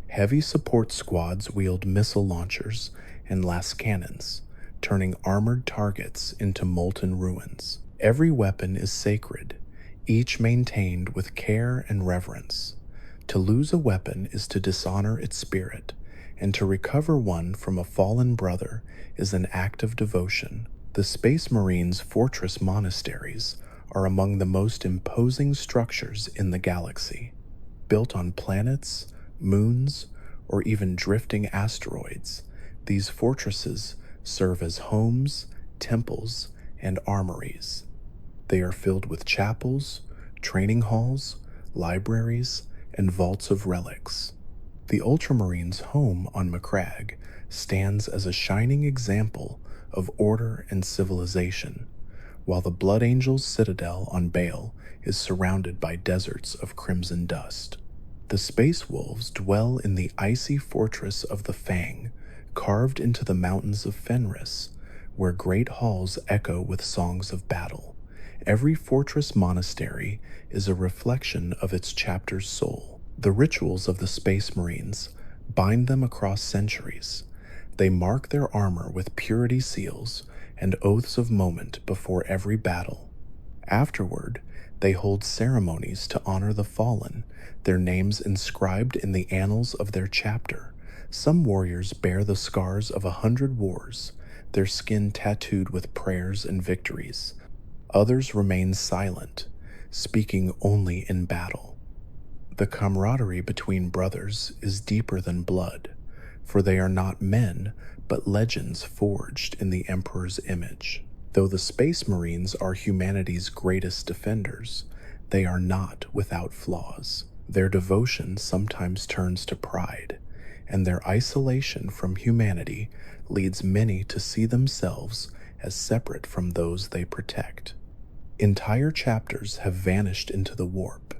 A: Heavy support squads wield missile launchers and las cannons, turning armored targets into molten ruins. Every weapon is sacred, each maintained with care and reverence. To lose a weapon is to dishonor its spirit, and to recover one from a fallen brother is an act of devotion. The Space Marines' fortress monasteries are among the most imposing structures in the galaxy. Built on planets, moons, or even drifting asteroids, these fortresses serve as homes, temples, and armories. They are filled with chapels, training halls, libraries, and vaults of relics. The Ultramarines' home on Macragge stands as a shining example of order and civilization, while the Blood Angels' citadel on Baal is surrounded by deserts of crimson dust. The Space Wolves dwell in the icy fortress of the Fang, carved into the mountains of Fenris, where great halls echo with songs of battle. Every fortress monastery is a reflection of its chapter's soul. The rituals of the Space Marines bind them across centuries. They mark their armor with purity seals and oaths of moment before every battle. Afterward, they hold ceremonies to honor the fallen, their names inscribed in the annals of their chapter. Some warriors bear the scars of 100 wars, their skin tattooed with prayers and victories. Others remain silent, speaking only in battle. The camaraderie between brothers is deeper than blood, for they are not men, but legends forged in the Emperor's image. Though the Space Marines are humanity's greatest defenders, they are not without flaws. Their devotion sometimes turns to pride, and their isolation from humanity leads many to see themselves as separate from those they protect. Entire chapters have vanished into the warp,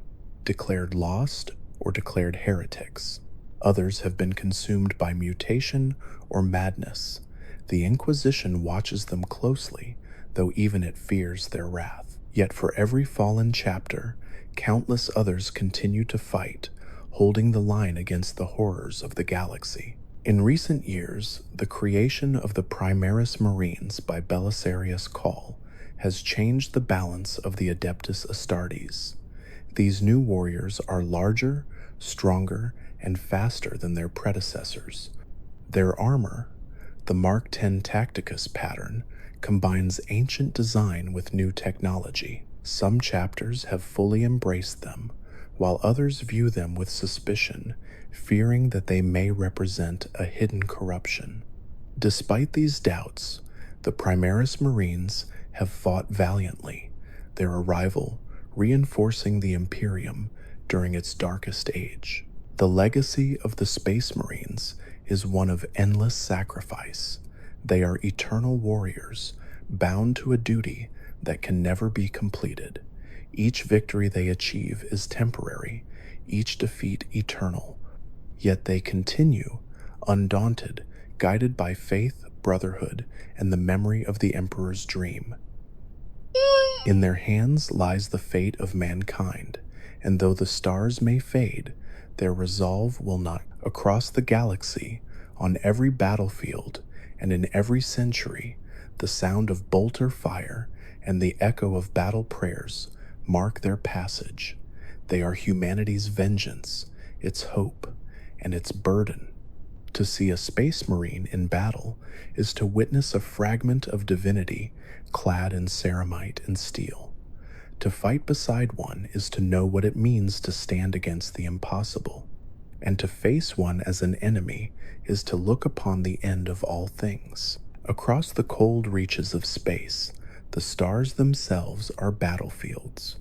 A: declared lost or declared heretics. Others have been consumed by mutation or madness. The Inquisition watches them closely, though even it fears their wrath. Yet for every fallen chapter, countless others continue to fight, holding the line against the horrors of the galaxy. In recent years, the creation of the Primaris Marines by Belisarius Cawl has changed the balance of the Adeptus Astartes. These new warriors are larger, stronger, and faster than their predecessors. Their armor, the Mark X Tacticus pattern, combines ancient design with new technology. Some chapters have fully embraced them, while others view them with suspicion, fearing that they may represent a hidden corruption. Despite these doubts, the Primaris Marines have fought valiantly, their arrival reinforcing the Imperium during its darkest age. The legacy of the Space Marines is one of endless sacrifice. They are eternal warriors, bound to a duty that can never be completed. Each victory they achieve is temporary, each defeat eternal. Yet they continue, undaunted, guided by faith, brotherhood, and the memory of the Emperor's dream. In their hands lies the fate of mankind, and though the stars may fade, their resolve will not. Across the galaxy, on every battlefield, and in every century, the sound of bolter fire and the echo of battle prayers mark their passage. They are humanity's vengeance, its hope, and its burden. To see a Space Marine in battle is to witness a fragment of divinity clad in ceramite and steel. To fight beside one is to know what it means to stand against the impossible, and to face one as an enemy is to look upon the end of all things. Across the cold reaches of space, the stars themselves are battlefields.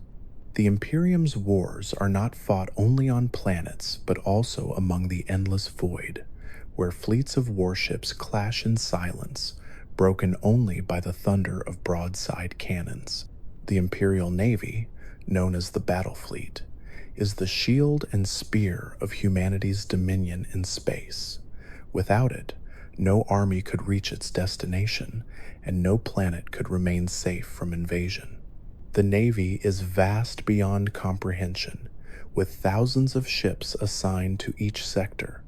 A: The Imperium's wars are not fought only on planets, but also among the endless void, where fleets of warships clash in silence, broken only by the thunder of broadside cannons. The Imperial Navy, known as the Battle Fleet, is the shield and spear of humanity's dominion in space. Without it, no army could reach its destination, and no planet could remain safe from invasion. The Navy is vast beyond comprehension, with thousands of ships assigned to each sector,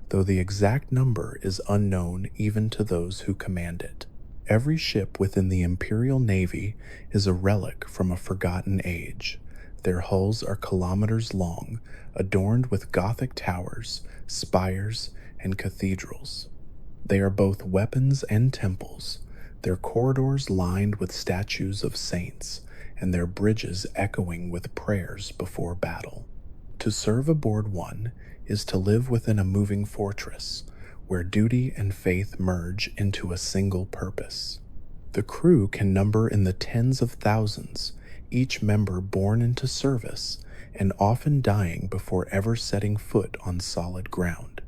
A: though the exact number is unknown even to those who command it. Every ship within the Imperial Navy is a relic from a forgotten age. Their hulls are kilometers long, adorned with Gothic towers, spires, and cathedrals. They are both weapons and temples, their corridors lined with statues of saints, and their bridges echoing with prayers before battle. To serve aboard one is to live within a moving fortress, where duty and faith merge into a single purpose. The crew can number in the tens of thousands, each member born into service and often dying before ever setting foot on solid ground.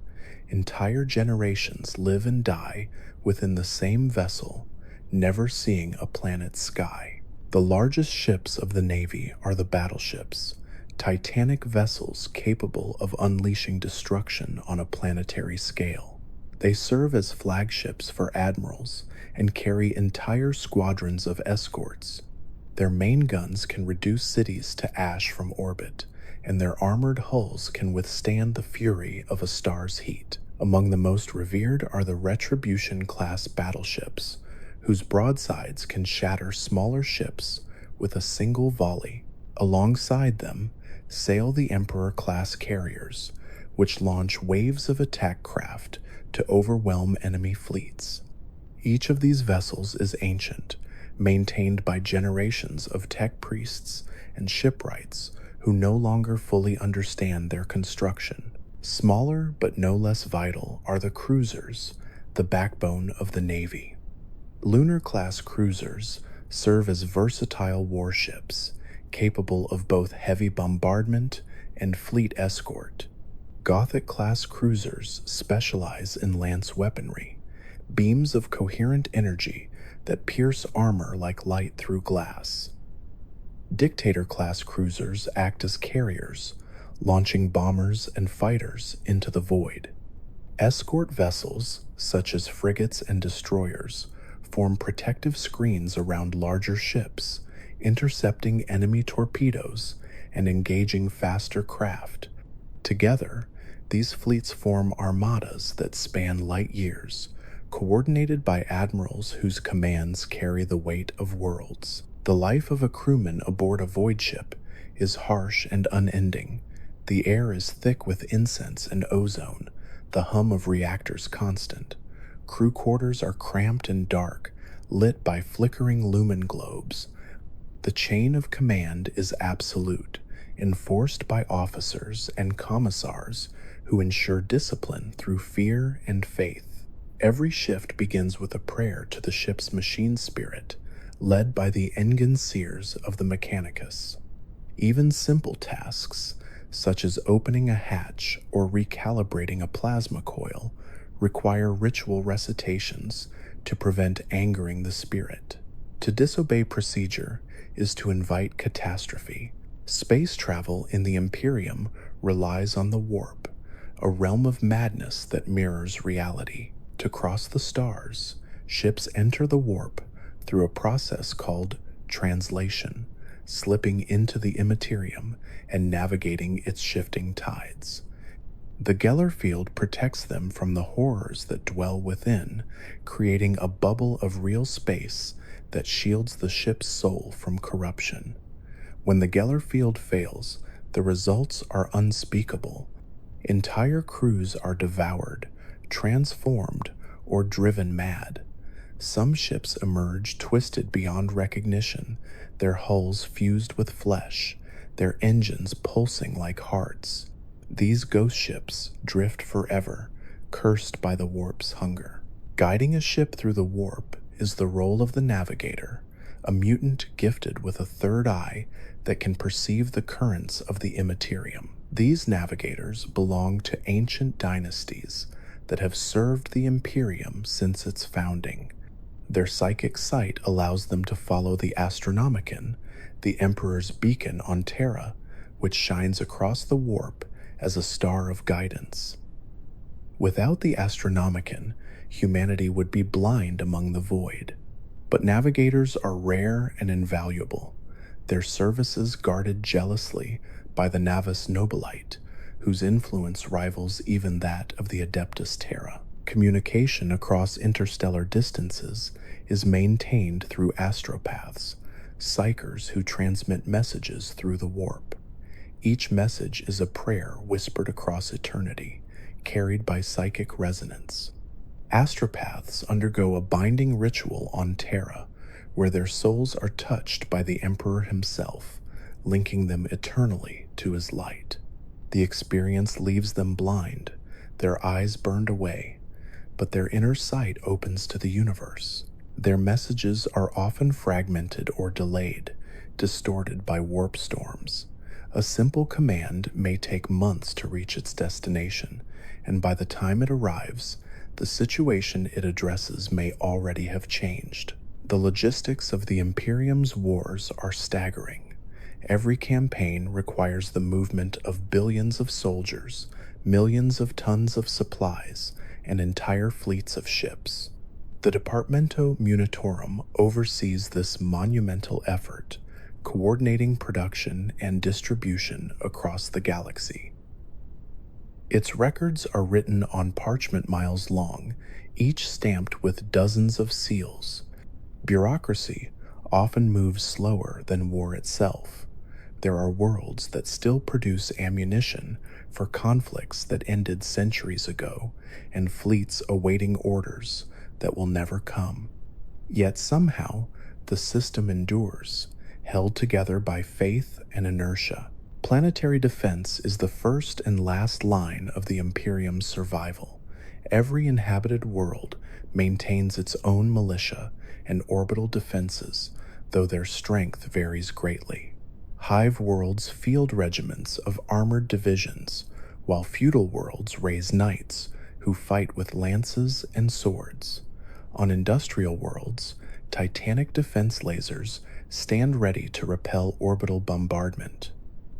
A: Entire generations live and die within the same vessel, never seeing a planet's sky. The largest ships of the Navy are the battleships, titanic vessels capable of unleashing destruction on a planetary scale. They serve as flagships for admirals and carry entire squadrons of escorts. Their main guns can reduce cities to ash from orbit, and their armored hulls can withstand the fury of a star's heat. Among the most revered are the Retribution-class battleships, whose broadsides can shatter smaller ships with a single volley. Alongside them sail the Emperor-class carriers, which launch waves of attack craft to overwhelm enemy fleets. Each of these vessels is ancient, maintained by generations of tech priests and shipwrights who no longer fully understand their construction. Smaller but no less vital are the cruisers, the backbone of the Navy. Lunar-class cruisers serve as versatile warships, capable of both heavy bombardment and fleet escort. Gothic-class cruisers specialize in lance weaponry, beams of coherent energy that pierce armor like light through glass. Dictator-class cruisers act as carriers, launching bombers and fighters into the void. Escort vessels, such as frigates and destroyers, form protective screens around larger ships, intercepting enemy torpedoes and engaging faster craft. Together, these fleets form armadas that span light years, coordinated by admirals whose commands carry the weight of worlds. The life of a crewman aboard a void ship is harsh and unending. The air is thick with incense and ozone, the hum of reactors constant. Crew quarters are cramped and dark, lit by flickering lumen globes. The chain of command is absolute, enforced by officers and commissars who ensure discipline through fear and faith. Every shift begins with a prayer to the ship's machine spirit, led by the enginseers of the Mechanicus. Even simple tasks, such as opening a hatch or recalibrating a plasma coil, require ritual recitations to prevent angering the spirit. To disobey procedure is to invite catastrophe. Space travel in the Imperium relies on the warp, a realm of madness that mirrors reality. To cross the stars, ships enter the warp through a process called translation, slipping into the immaterium and navigating its shifting tides. The Geller field protects them from the horrors that dwell within, creating a bubble of real space that shields the ship's soul from corruption. When the Geller field fails, the results are unspeakable. Entire crews are devoured, transformed, or driven mad. Some ships emerge twisted beyond recognition, their hulls fused with flesh, their engines pulsing like hearts. These ghost ships drift forever, cursed by the warp's hunger. Guiding a ship through the warp is the role of the navigator, a mutant gifted with a third eye that can perceive the currents of the immaterium. These navigators belong to ancient dynasties that have served the Imperium since its founding. Their psychic sight allows them to follow the Astronomicon, the Emperor's beacon on Terra, which shines across the warp as a star of guidance. Without the Astronomicon, humanity would be blind among the void. But navigators are rare and invaluable, their services guarded jealously by the Navis Nobilite, whose influence rivals even that of the Adeptus Terra. Communication across interstellar distances is maintained through astropaths, psychers who transmit messages through the warp. Each message is a prayer whispered across eternity, carried by psychic resonance. Astropaths undergo a binding ritual on Terra, where their souls are touched by the Emperor himself, linking them eternally to his light. The experience leaves them blind, their eyes burned away, but their inner sight opens to the universe. Their messages are often fragmented or delayed, distorted by warp storms. A simple command may take months to reach its destination, and by the time it arrives, the situation it addresses may already have changed. The logistics of the Imperium's wars are staggering. Every campaign requires the movement of billions of soldiers, millions of tons of supplies, and entire fleets of ships. The Departamento Munitorum oversees this monumental effort, coordinating production and distribution across the galaxy. Its records are written on parchment miles long, each stamped with dozens of seals. Bureaucracy, often moves slower than war itself. There are worlds that still produce ammunition for conflicts that ended centuries ago, and fleets awaiting orders that will never come. Yet somehow, the system endures, held together by faith and inertia. Planetary defense is the first and last line of the Imperium's survival. Every inhabited world maintains its own militia and orbital defenses, though their strength varies greatly. Hive worlds field regiments of armored divisions, while feudal worlds raise knights who fight with lances and swords. On industrial worlds, titanic defense lasers stand ready to repel orbital bombardment.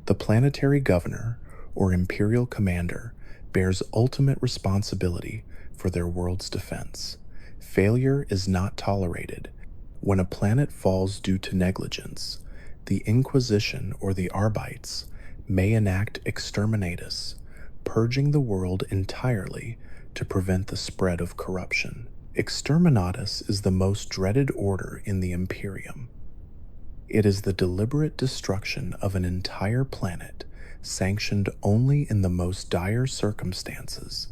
A: The planetary governor, or imperial commander, bears ultimate responsibility for their world's defense. Failure is not tolerated. When a planet falls due to negligence, the Inquisition or the Arbites may enact exterminatus, purging the world entirely to prevent the spread of corruption. Exterminatus is the most dreaded order in the Imperium. It is the deliberate destruction of an entire planet, sanctioned only in the most dire circumstances.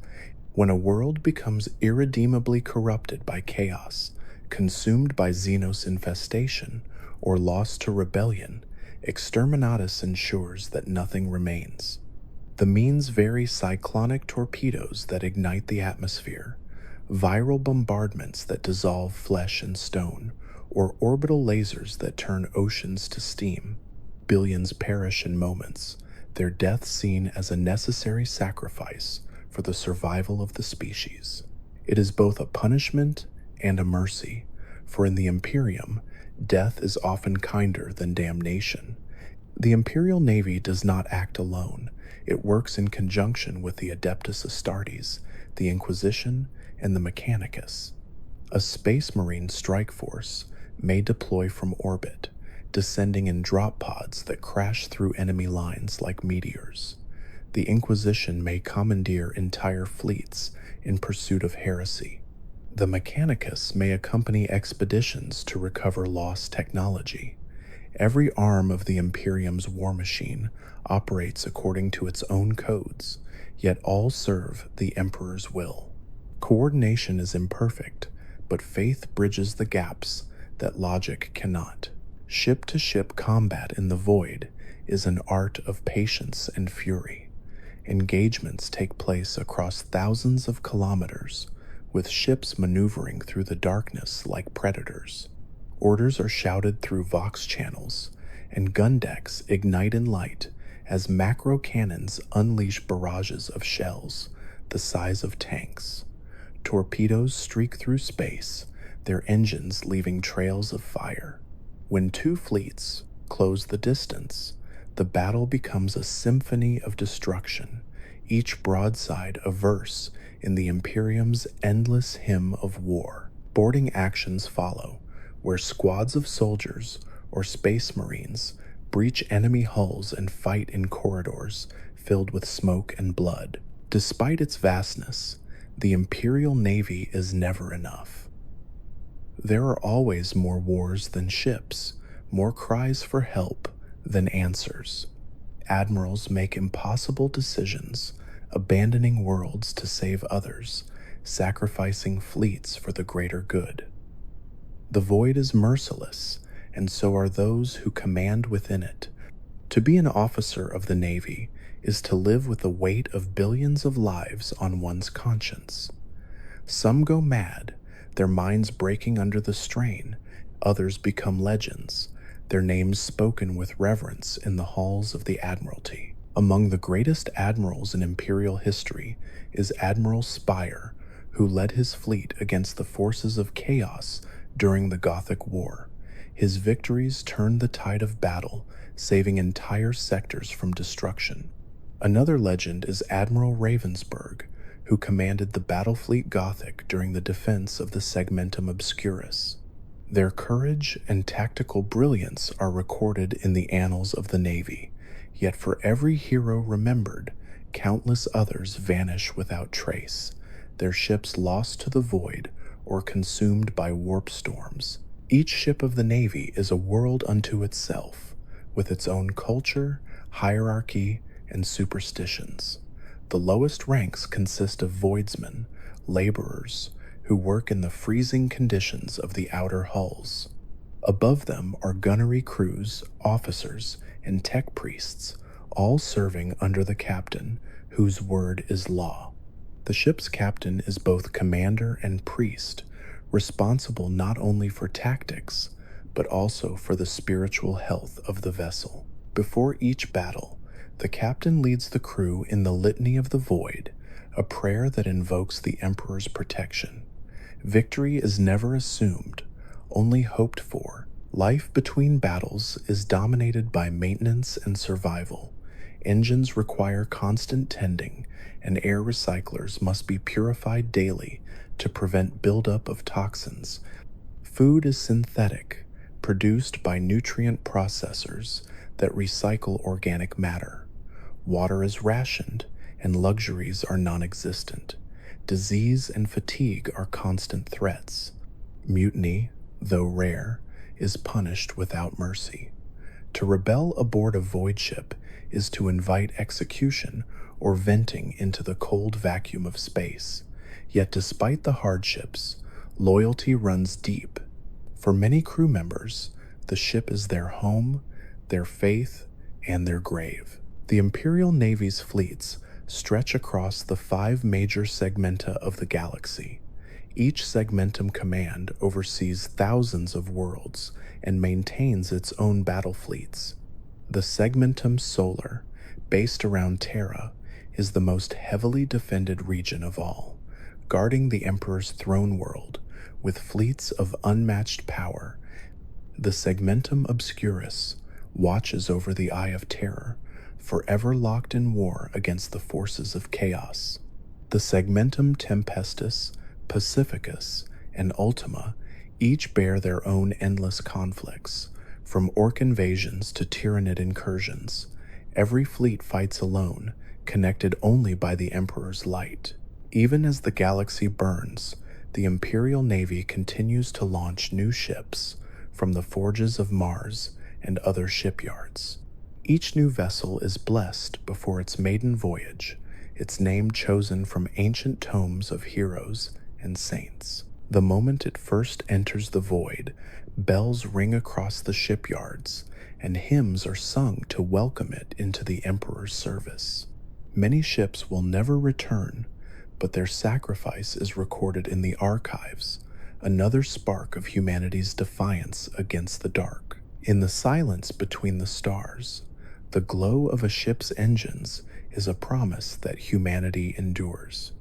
A: When a world becomes irredeemably corrupted by chaos, consumed by Xenos infestation, or lost to rebellion, exterminatus ensures that nothing remains. The means vary: cyclonic torpedoes that ignite the atmosphere, viral bombardments that dissolve flesh and stone, or orbital lasers that turn oceans to steam. Billions perish in moments, their death seen as a necessary sacrifice for the survival of the species. It is both a punishment and a mercy, for in the Imperium, death is often kinder than damnation. The Imperial Navy does not act alone. It works in conjunction with the Adeptus Astartes, the Inquisition, and the Mechanicus. A Space Marine strike force may deploy from orbit, descending in drop pods that crash through enemy lines like meteors. The Inquisition may commandeer entire fleets in pursuit of heresy. The Mechanicus may accompany expeditions to recover lost technology. Every arm of the Imperium's war machine operates according to its own codes, yet all serve the Emperor's will. Coordination is imperfect, but faith bridges the gaps that logic cannot. Ship-to-ship combat in the void is an art of patience and fury. Engagements take place across thousands of kilometers, with ships maneuvering through the darkness like predators. Orders are shouted through Vox channels, and gun decks ignite in light as macro cannons unleash barrages of shells the size of tanks. Torpedoes streak through space, their engines leaving trails of fire. When two fleets close the distance, the battle becomes a symphony of destruction, each broadside a verse in the Imperium's endless hymn of war. Boarding actions follow, where squads of soldiers or space marines breach enemy hulls and fight in corridors filled with smoke and blood. Despite its vastness, the Imperial Navy is never enough. There are always more wars than ships, more cries for help than answers. Admirals make impossible decisions, abandoning worlds to save others, sacrificing fleets for the greater good. The void is merciless, and so are those who command within it. To be an officer of the Navy is to live with the weight of billions of lives on one's conscience. Some go mad, their minds breaking under the strain. Others become legends, their names spoken with reverence in the halls of the Admiralty. Among the greatest admirals in Imperial history is Admiral Spire, who led his fleet against the forces of chaos during the Gothic War. His victories turned the tide of battle, saving entire sectors from destruction. Another legend is Admiral Ravensburg, who commanded the battle fleet Gothic during the defense of the Segmentum Obscurus. Their courage and tactical brilliance are recorded in the annals of the Navy, yet for every hero remembered, countless others vanish without trace, their ships lost to the void or consumed by warp storms. Each ship of the Navy is a world unto itself, with its own culture, hierarchy, and superstitions. The lowest ranks consist of voidsmen, laborers, who work in the freezing conditions of the outer hulls. Above them are gunnery crews, officers, and tech priests, all serving under the captain, whose word is law. The ship's captain is both commander and priest, responsible not only for tactics, but also for the spiritual health of the vessel. Before each battle, the captain leads the crew in the Litany of the Void, a prayer that invokes the Emperor's protection. Victory is never assumed, only hoped for. Life between battles is dominated by maintenance and survival. Engines require constant tending, and air recyclers must be purified daily to prevent buildup of toxins. Food is synthetic, produced by nutrient processors that recycle organic matter. Water is rationed, and luxuries are non-existent. Disease and fatigue are constant threats. Mutiny, though rare, is punished without mercy. To rebel aboard a void ship is to invite execution or venting into the cold vacuum of space. Yet despite the hardships, loyalty runs deep. For many crew members, the ship is their home, their faith, and their grave. The Imperial Navy's fleets stretch across the 5 major segmenta of the galaxy. Each segmentum command oversees thousands of worlds and maintains its own battle fleets. The segmentum Solar, based around Terra, is the most heavily defended region of all, guarding the Emperor's throne world with fleets of unmatched power. The segmentum Obscurus watches over the Eye of Terror, forever locked in war against the forces of chaos. The segmentum Tempestus, Pacificus, and Ultima each bear their own endless conflicts, from orc invasions to Tyranid incursions. Every fleet fights alone, connected only by the Emperor's light. Even as the galaxy burns, the Imperial Navy continues to launch new ships from the forges of Mars and other shipyards. Each new vessel is blessed before its maiden voyage, its name chosen from ancient tomes of heroes and saints. The moment it first enters the void, bells ring across the shipyards, and hymns are sung to welcome it into the Emperor's service. Many ships will never return, but their sacrifice is recorded in the archives, another spark of humanity's defiance against the dark. In the silence between the stars, the glow of a ship's engines is a promise that humanity endures.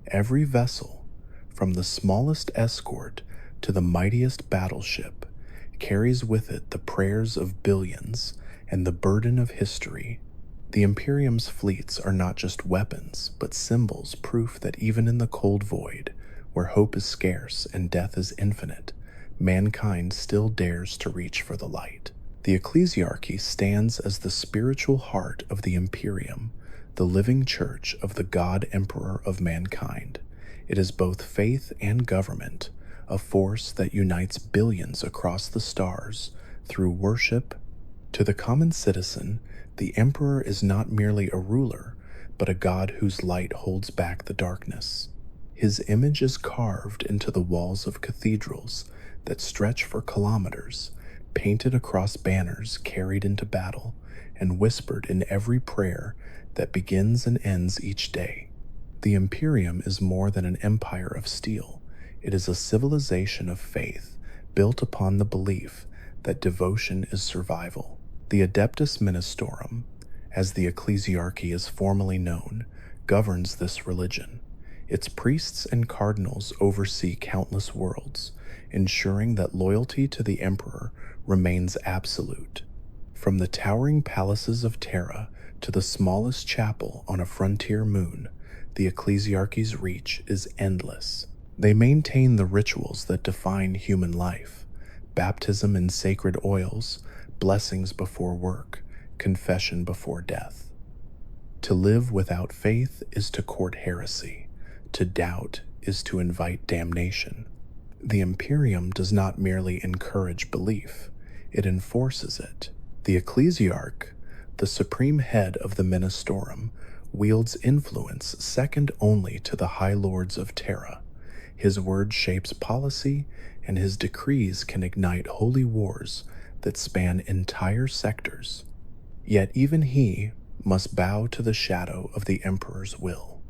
A: Every vessel, from the smallest escort to the mightiest battleship, carries with it the prayers of billions and the burden of history. The Imperium's fleets are not just weapons, but symbols, proof that even in the cold void, where hope is scarce and death is infinite, mankind still dares to reach for the light. The ecclesiarchy stands as the spiritual heart of the Imperium, the living church of the God Emperor of mankind. It is both faith and government, a force that unites billions across the stars through worship. To the common citizen, the Emperor is not merely a ruler, but a God whose light holds back the darkness. His image is carved into the walls of cathedrals that stretch for kilometers, painted across banners carried into battle, and whispered in every prayer that begins and ends each day. The Imperium is more than an empire of steel. It is a civilization of faith, built upon the belief that devotion is survival. The Adeptus Ministorum, as the ecclesiarchy is formally known, governs this religion. Its priests and cardinals oversee countless worlds, ensuring that loyalty to the Emperor remains absolute. From the towering palaces of Terra to the smallest chapel on a frontier moon, the ecclesiarchy's reach is endless. They maintain the rituals that define human life: baptism in sacred oils, blessings before work, confession before death. To live without faith is to court heresy. To doubt is to invite damnation. The Imperium does not merely encourage belief, it enforces it. The Ecclesiarch, the supreme head of the Ministorum, wields influence second only to the High Lords of Terra. His word shapes policy, and his decrees can ignite holy wars that span entire sectors. Yet even he must bow to the shadow of the Emperor's will.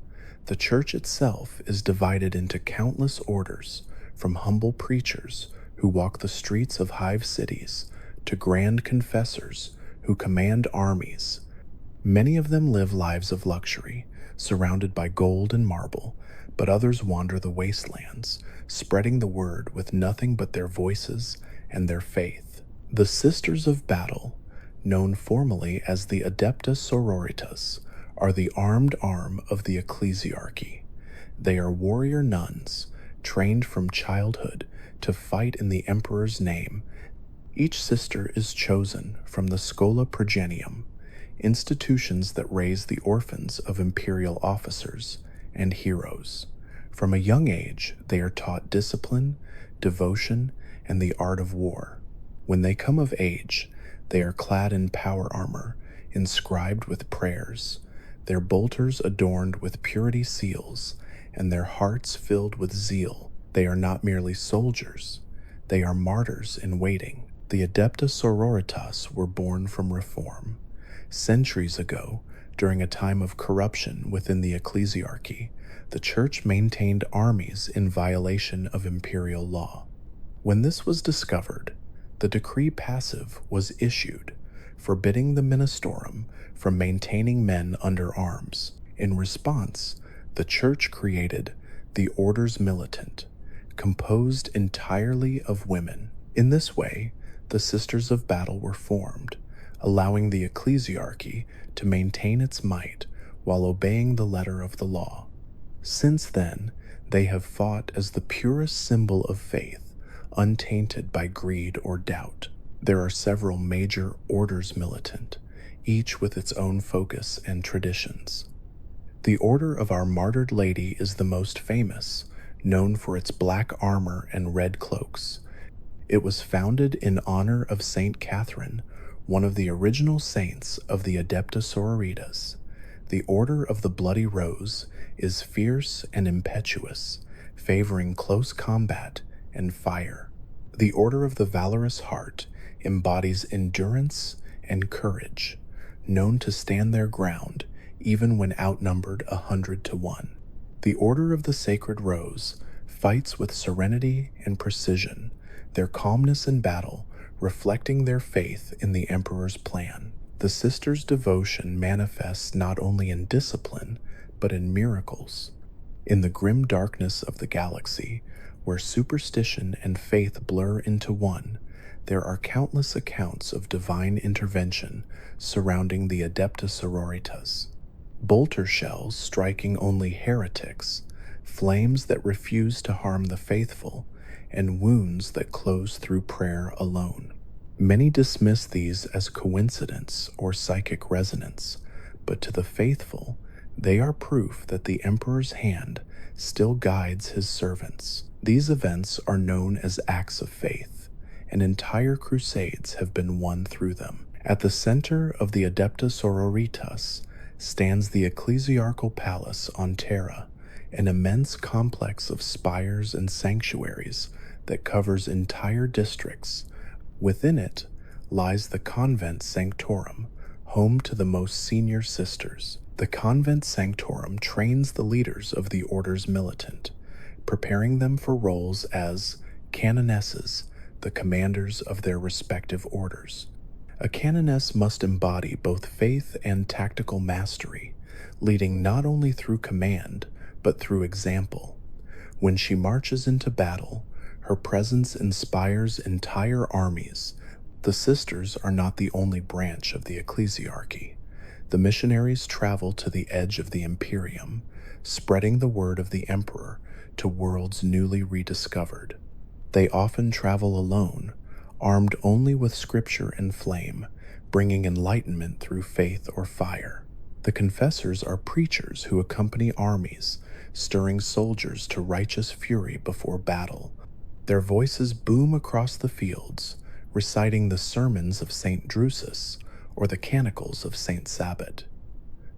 A: The Church itself is divided into countless orders, from humble preachers who walk the streets of hive cities to grand confessors who command armies. Many of them live lives of luxury, surrounded by gold and marble, but others wander the wastelands, spreading the word with nothing but their voices and their faith. The Sisters of Battle, known formally as the Adepta Sororitas, are the armed arm of the ecclesiarchy. They are warrior nuns, trained from childhood to fight in the Emperor's name. Each sister is chosen from the Schola Progenium, institutions that raise the orphans of imperial officers and heroes. From a young age, they are taught discipline, devotion, and the art of war. When they come of age, they are clad in power armor, inscribed with prayers, their bolters adorned with purity seals, and their hearts filled with zeal. They are not merely soldiers, they are martyrs in waiting. The Adepta Sororitas were born from reform. Centuries ago, during a time of corruption within the ecclesiarchy, the Church maintained armies in violation of imperial law. When this was discovered, the decree passive was issued, forbidding the Ministorum from maintaining men under arms. In response, the Church created the Orders Militant, composed entirely of women. In this way, the Sisters of Battle were formed, allowing the ecclesiarchy to maintain its might while obeying the letter of the law. Since then, they have fought as the purest symbol of faith, untainted by greed or doubt. There are several major orders militant, each with its own focus and traditions. The Order of Our Martyred Lady is the most famous, known for its black armor and red cloaks. It was founded in honor of Saint Catherine, one of the original saints of the Adepta Sororitas. The Order of the Bloody Rose is fierce and impetuous, favoring close combat and fire. The Order of the Valorous Heart embodies endurance and courage, known to stand their ground even when outnumbered 100-1. The Order of the Sacred Rose fights with serenity and precision, their calmness in battle reflecting their faith in the Emperor's plan. The sisters' devotion manifests not only in discipline, but in miracles. In the grim darkness of the galaxy, where superstition and faith blur into one, there are countless accounts of divine intervention surrounding the Adepta Sororitas. Bolter shells striking only heretics, flames that refuse to harm the faithful, and wounds that close through prayer alone. Many dismiss these as coincidence or psychic resonance, but to the faithful, they are proof that the Emperor's hand still guides his servants. These events are known as acts of faith, and entire crusades have been won through them. At the center of the Adepta Sororitas stands the Ecclesiarchal Palace on Terra, an immense complex of spires and sanctuaries that covers entire districts. Within it lies the Convent Sanctorum, home to the most senior sisters. The Convent Sanctorum trains the leaders of the Orders Militant, preparing them for roles as canonesses, the commanders of their respective orders. A canoness must embody both faith and tactical mastery, leading not only through command, but through example. When she marches into battle, her presence inspires entire armies. The sisters are not the only branch of the ecclesiarchy. The missionaries travel to the edge of the Imperium, spreading the word of the Emperor to worlds newly rediscovered. They often travel alone, armed only with scripture and flame, bringing enlightenment through faith or fire. The confessors are preachers who accompany armies, stirring soldiers to righteous fury before battle. Their voices boom across the fields, reciting the sermons of Saint Drusus or the canticles of Saint Sabbat.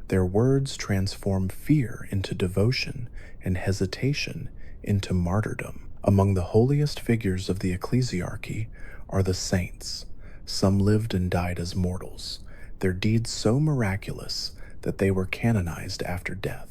A: Their words transform fear into devotion and hesitation into martyrdom. Among the holiest figures of the ecclesiarchy are the saints. Some lived and died as mortals, their deeds so miraculous that they were canonized after death.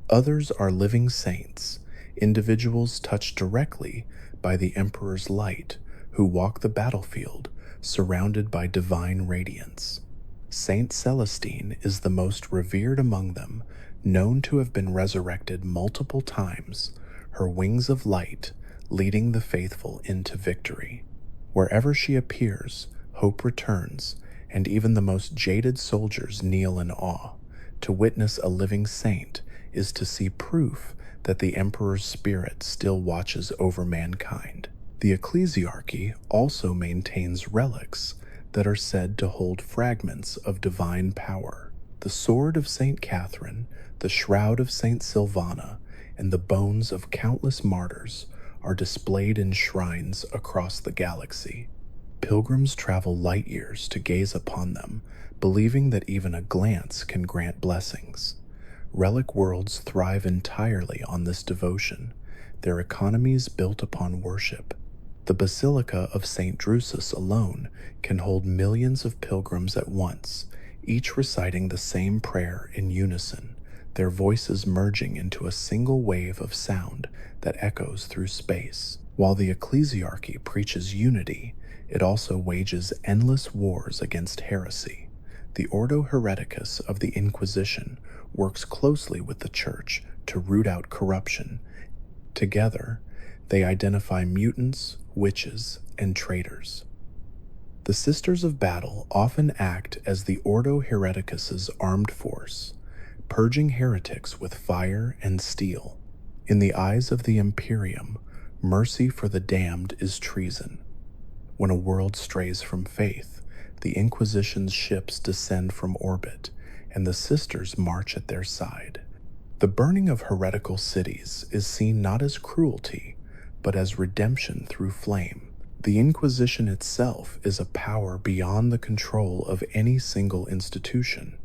A: Others are living saints, individuals touched directly by the emperor's light, who walk the battlefield surrounded by divine radiance. Saint Celestine is the most revered among them, known to have been resurrected multiple times, her wings of light leading the faithful into victory. Wherever she appears, hope returns, and even the most jaded soldiers kneel in awe. To witness a living saint is to see proof that the emperor's spirit still watches over mankind. The ecclesiarchy also maintains relics that are said to hold fragments of divine power. The sword of Saint Catherine, the shroud of Saint Silvana, and the bones of countless martyrs are displayed in shrines across the galaxy. Pilgrims travel light years to gaze upon them, believing that even a glance can grant blessings. Relic worlds thrive entirely on this devotion, their economies built upon worship. The Basilica of St. Drusus alone can hold millions of pilgrims at once, each reciting the same prayer in unison, their voices merging into a single wave of sound that echoes through space. While the ecclesiarchy preaches unity, it also wages endless wars against heresy. The Ordo Hereticus of the Inquisition works closely with the Church to root out corruption. Together, they identify mutants, witches, and traitors. The Sisters of Battle often act as the Ordo Hereticus's armed force, purging heretics with fire and steel. In the eyes of the Imperium, mercy for the damned is treason. When a world strays from faith, the Inquisition's ships descend from orbit, and the Sisters march at their side. The burning of heretical cities is seen not as cruelty, but as redemption through flame. The Inquisition itself is a power beyond the control of any single institution.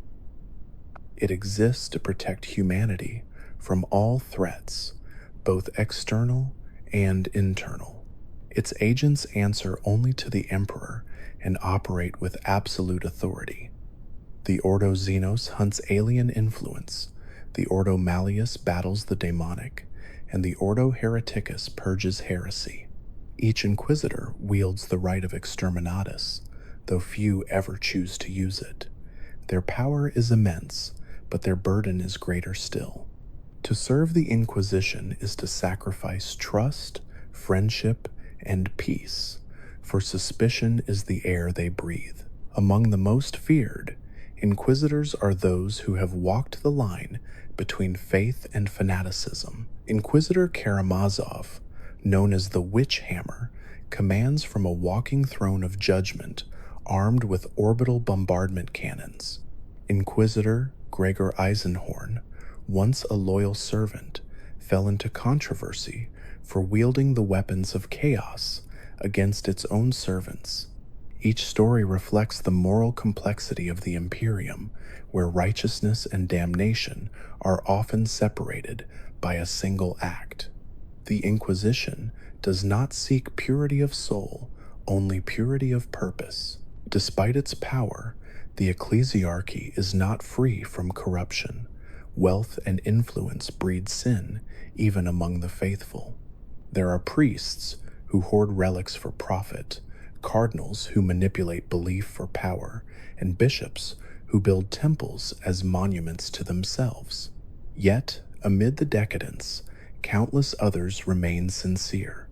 A: It exists to protect humanity from all threats, both external and internal. Its agents answer only to the Emperor and operate with absolute authority. The Ordo Xenos hunts alien influence, the Ordo Malleus battles the demonic, and the Ordo Hereticus purges heresy. Each inquisitor wields the right of exterminatus, though few ever choose to use it. Their power is immense, but their burden is greater still. To serve the Inquisition is to sacrifice trust, friendship, and peace, for suspicion is the air they breathe. Among the most feared, inquisitors are those who have walked the line between faith and fanaticism. Inquisitor Karamazov, known as the Witch Hammer, commands from a walking throne of judgment armed with orbital bombardment cannons. Inquisitor Gregor Eisenhorn, once a loyal servant, fell into controversy for wielding the weapons of chaos against its own servants. Each story reflects the moral complexity of the Imperium, where righteousness and damnation are often separated by a single act. The Inquisition does not seek purity of soul, only purity of purpose. Despite its power, the ecclesiarchy is not free from corruption. Wealth and influence breed sin, even among the faithful. There are priests who hoard relics for profit, cardinals who manipulate belief for power, and bishops who build temples as monuments to themselves. Yet, amid the decadence, countless others remain sincere.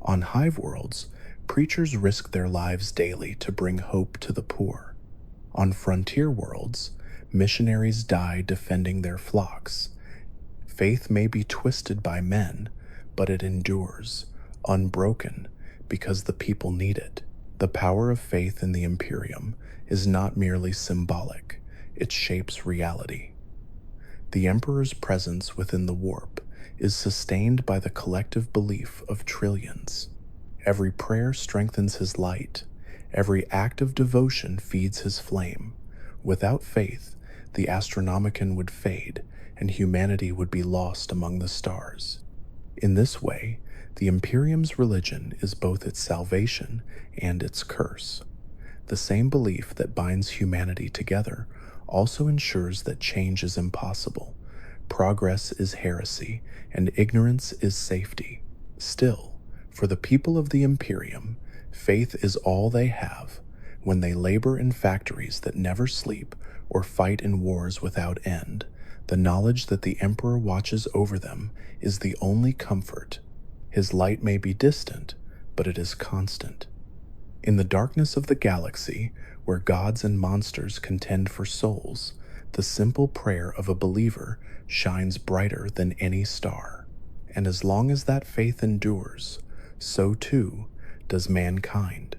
A: On hive worlds, preachers risk their lives daily to bring hope to the poor. On frontier worlds, missionaries die defending their flocks. Faith may be twisted by men, but it endures, unbroken, because the people need it. The power of faith in the Imperium is not merely symbolic, it shapes reality. The Emperor's presence within the warp is sustained by the collective belief of trillions. Every prayer strengthens his light. Every act of devotion feeds his flame. Without faith, the Astronomicon would fade, and humanity would be lost among the stars. In this way, the Imperium's religion is both its salvation and its curse. The same belief that binds humanity together also ensures that change is impossible, progress is heresy, and ignorance is safety. Still, for the people of the Imperium, faith is all they have. When they labor in factories that never sleep or fight in wars without end, the knowledge that the Emperor watches over them is the only comfort. His light may be distant, but it is constant. In the darkness of the galaxy, where gods and monsters contend for souls, the simple prayer of a believer shines brighter than any star. And as long as that faith endures, so too does mankind.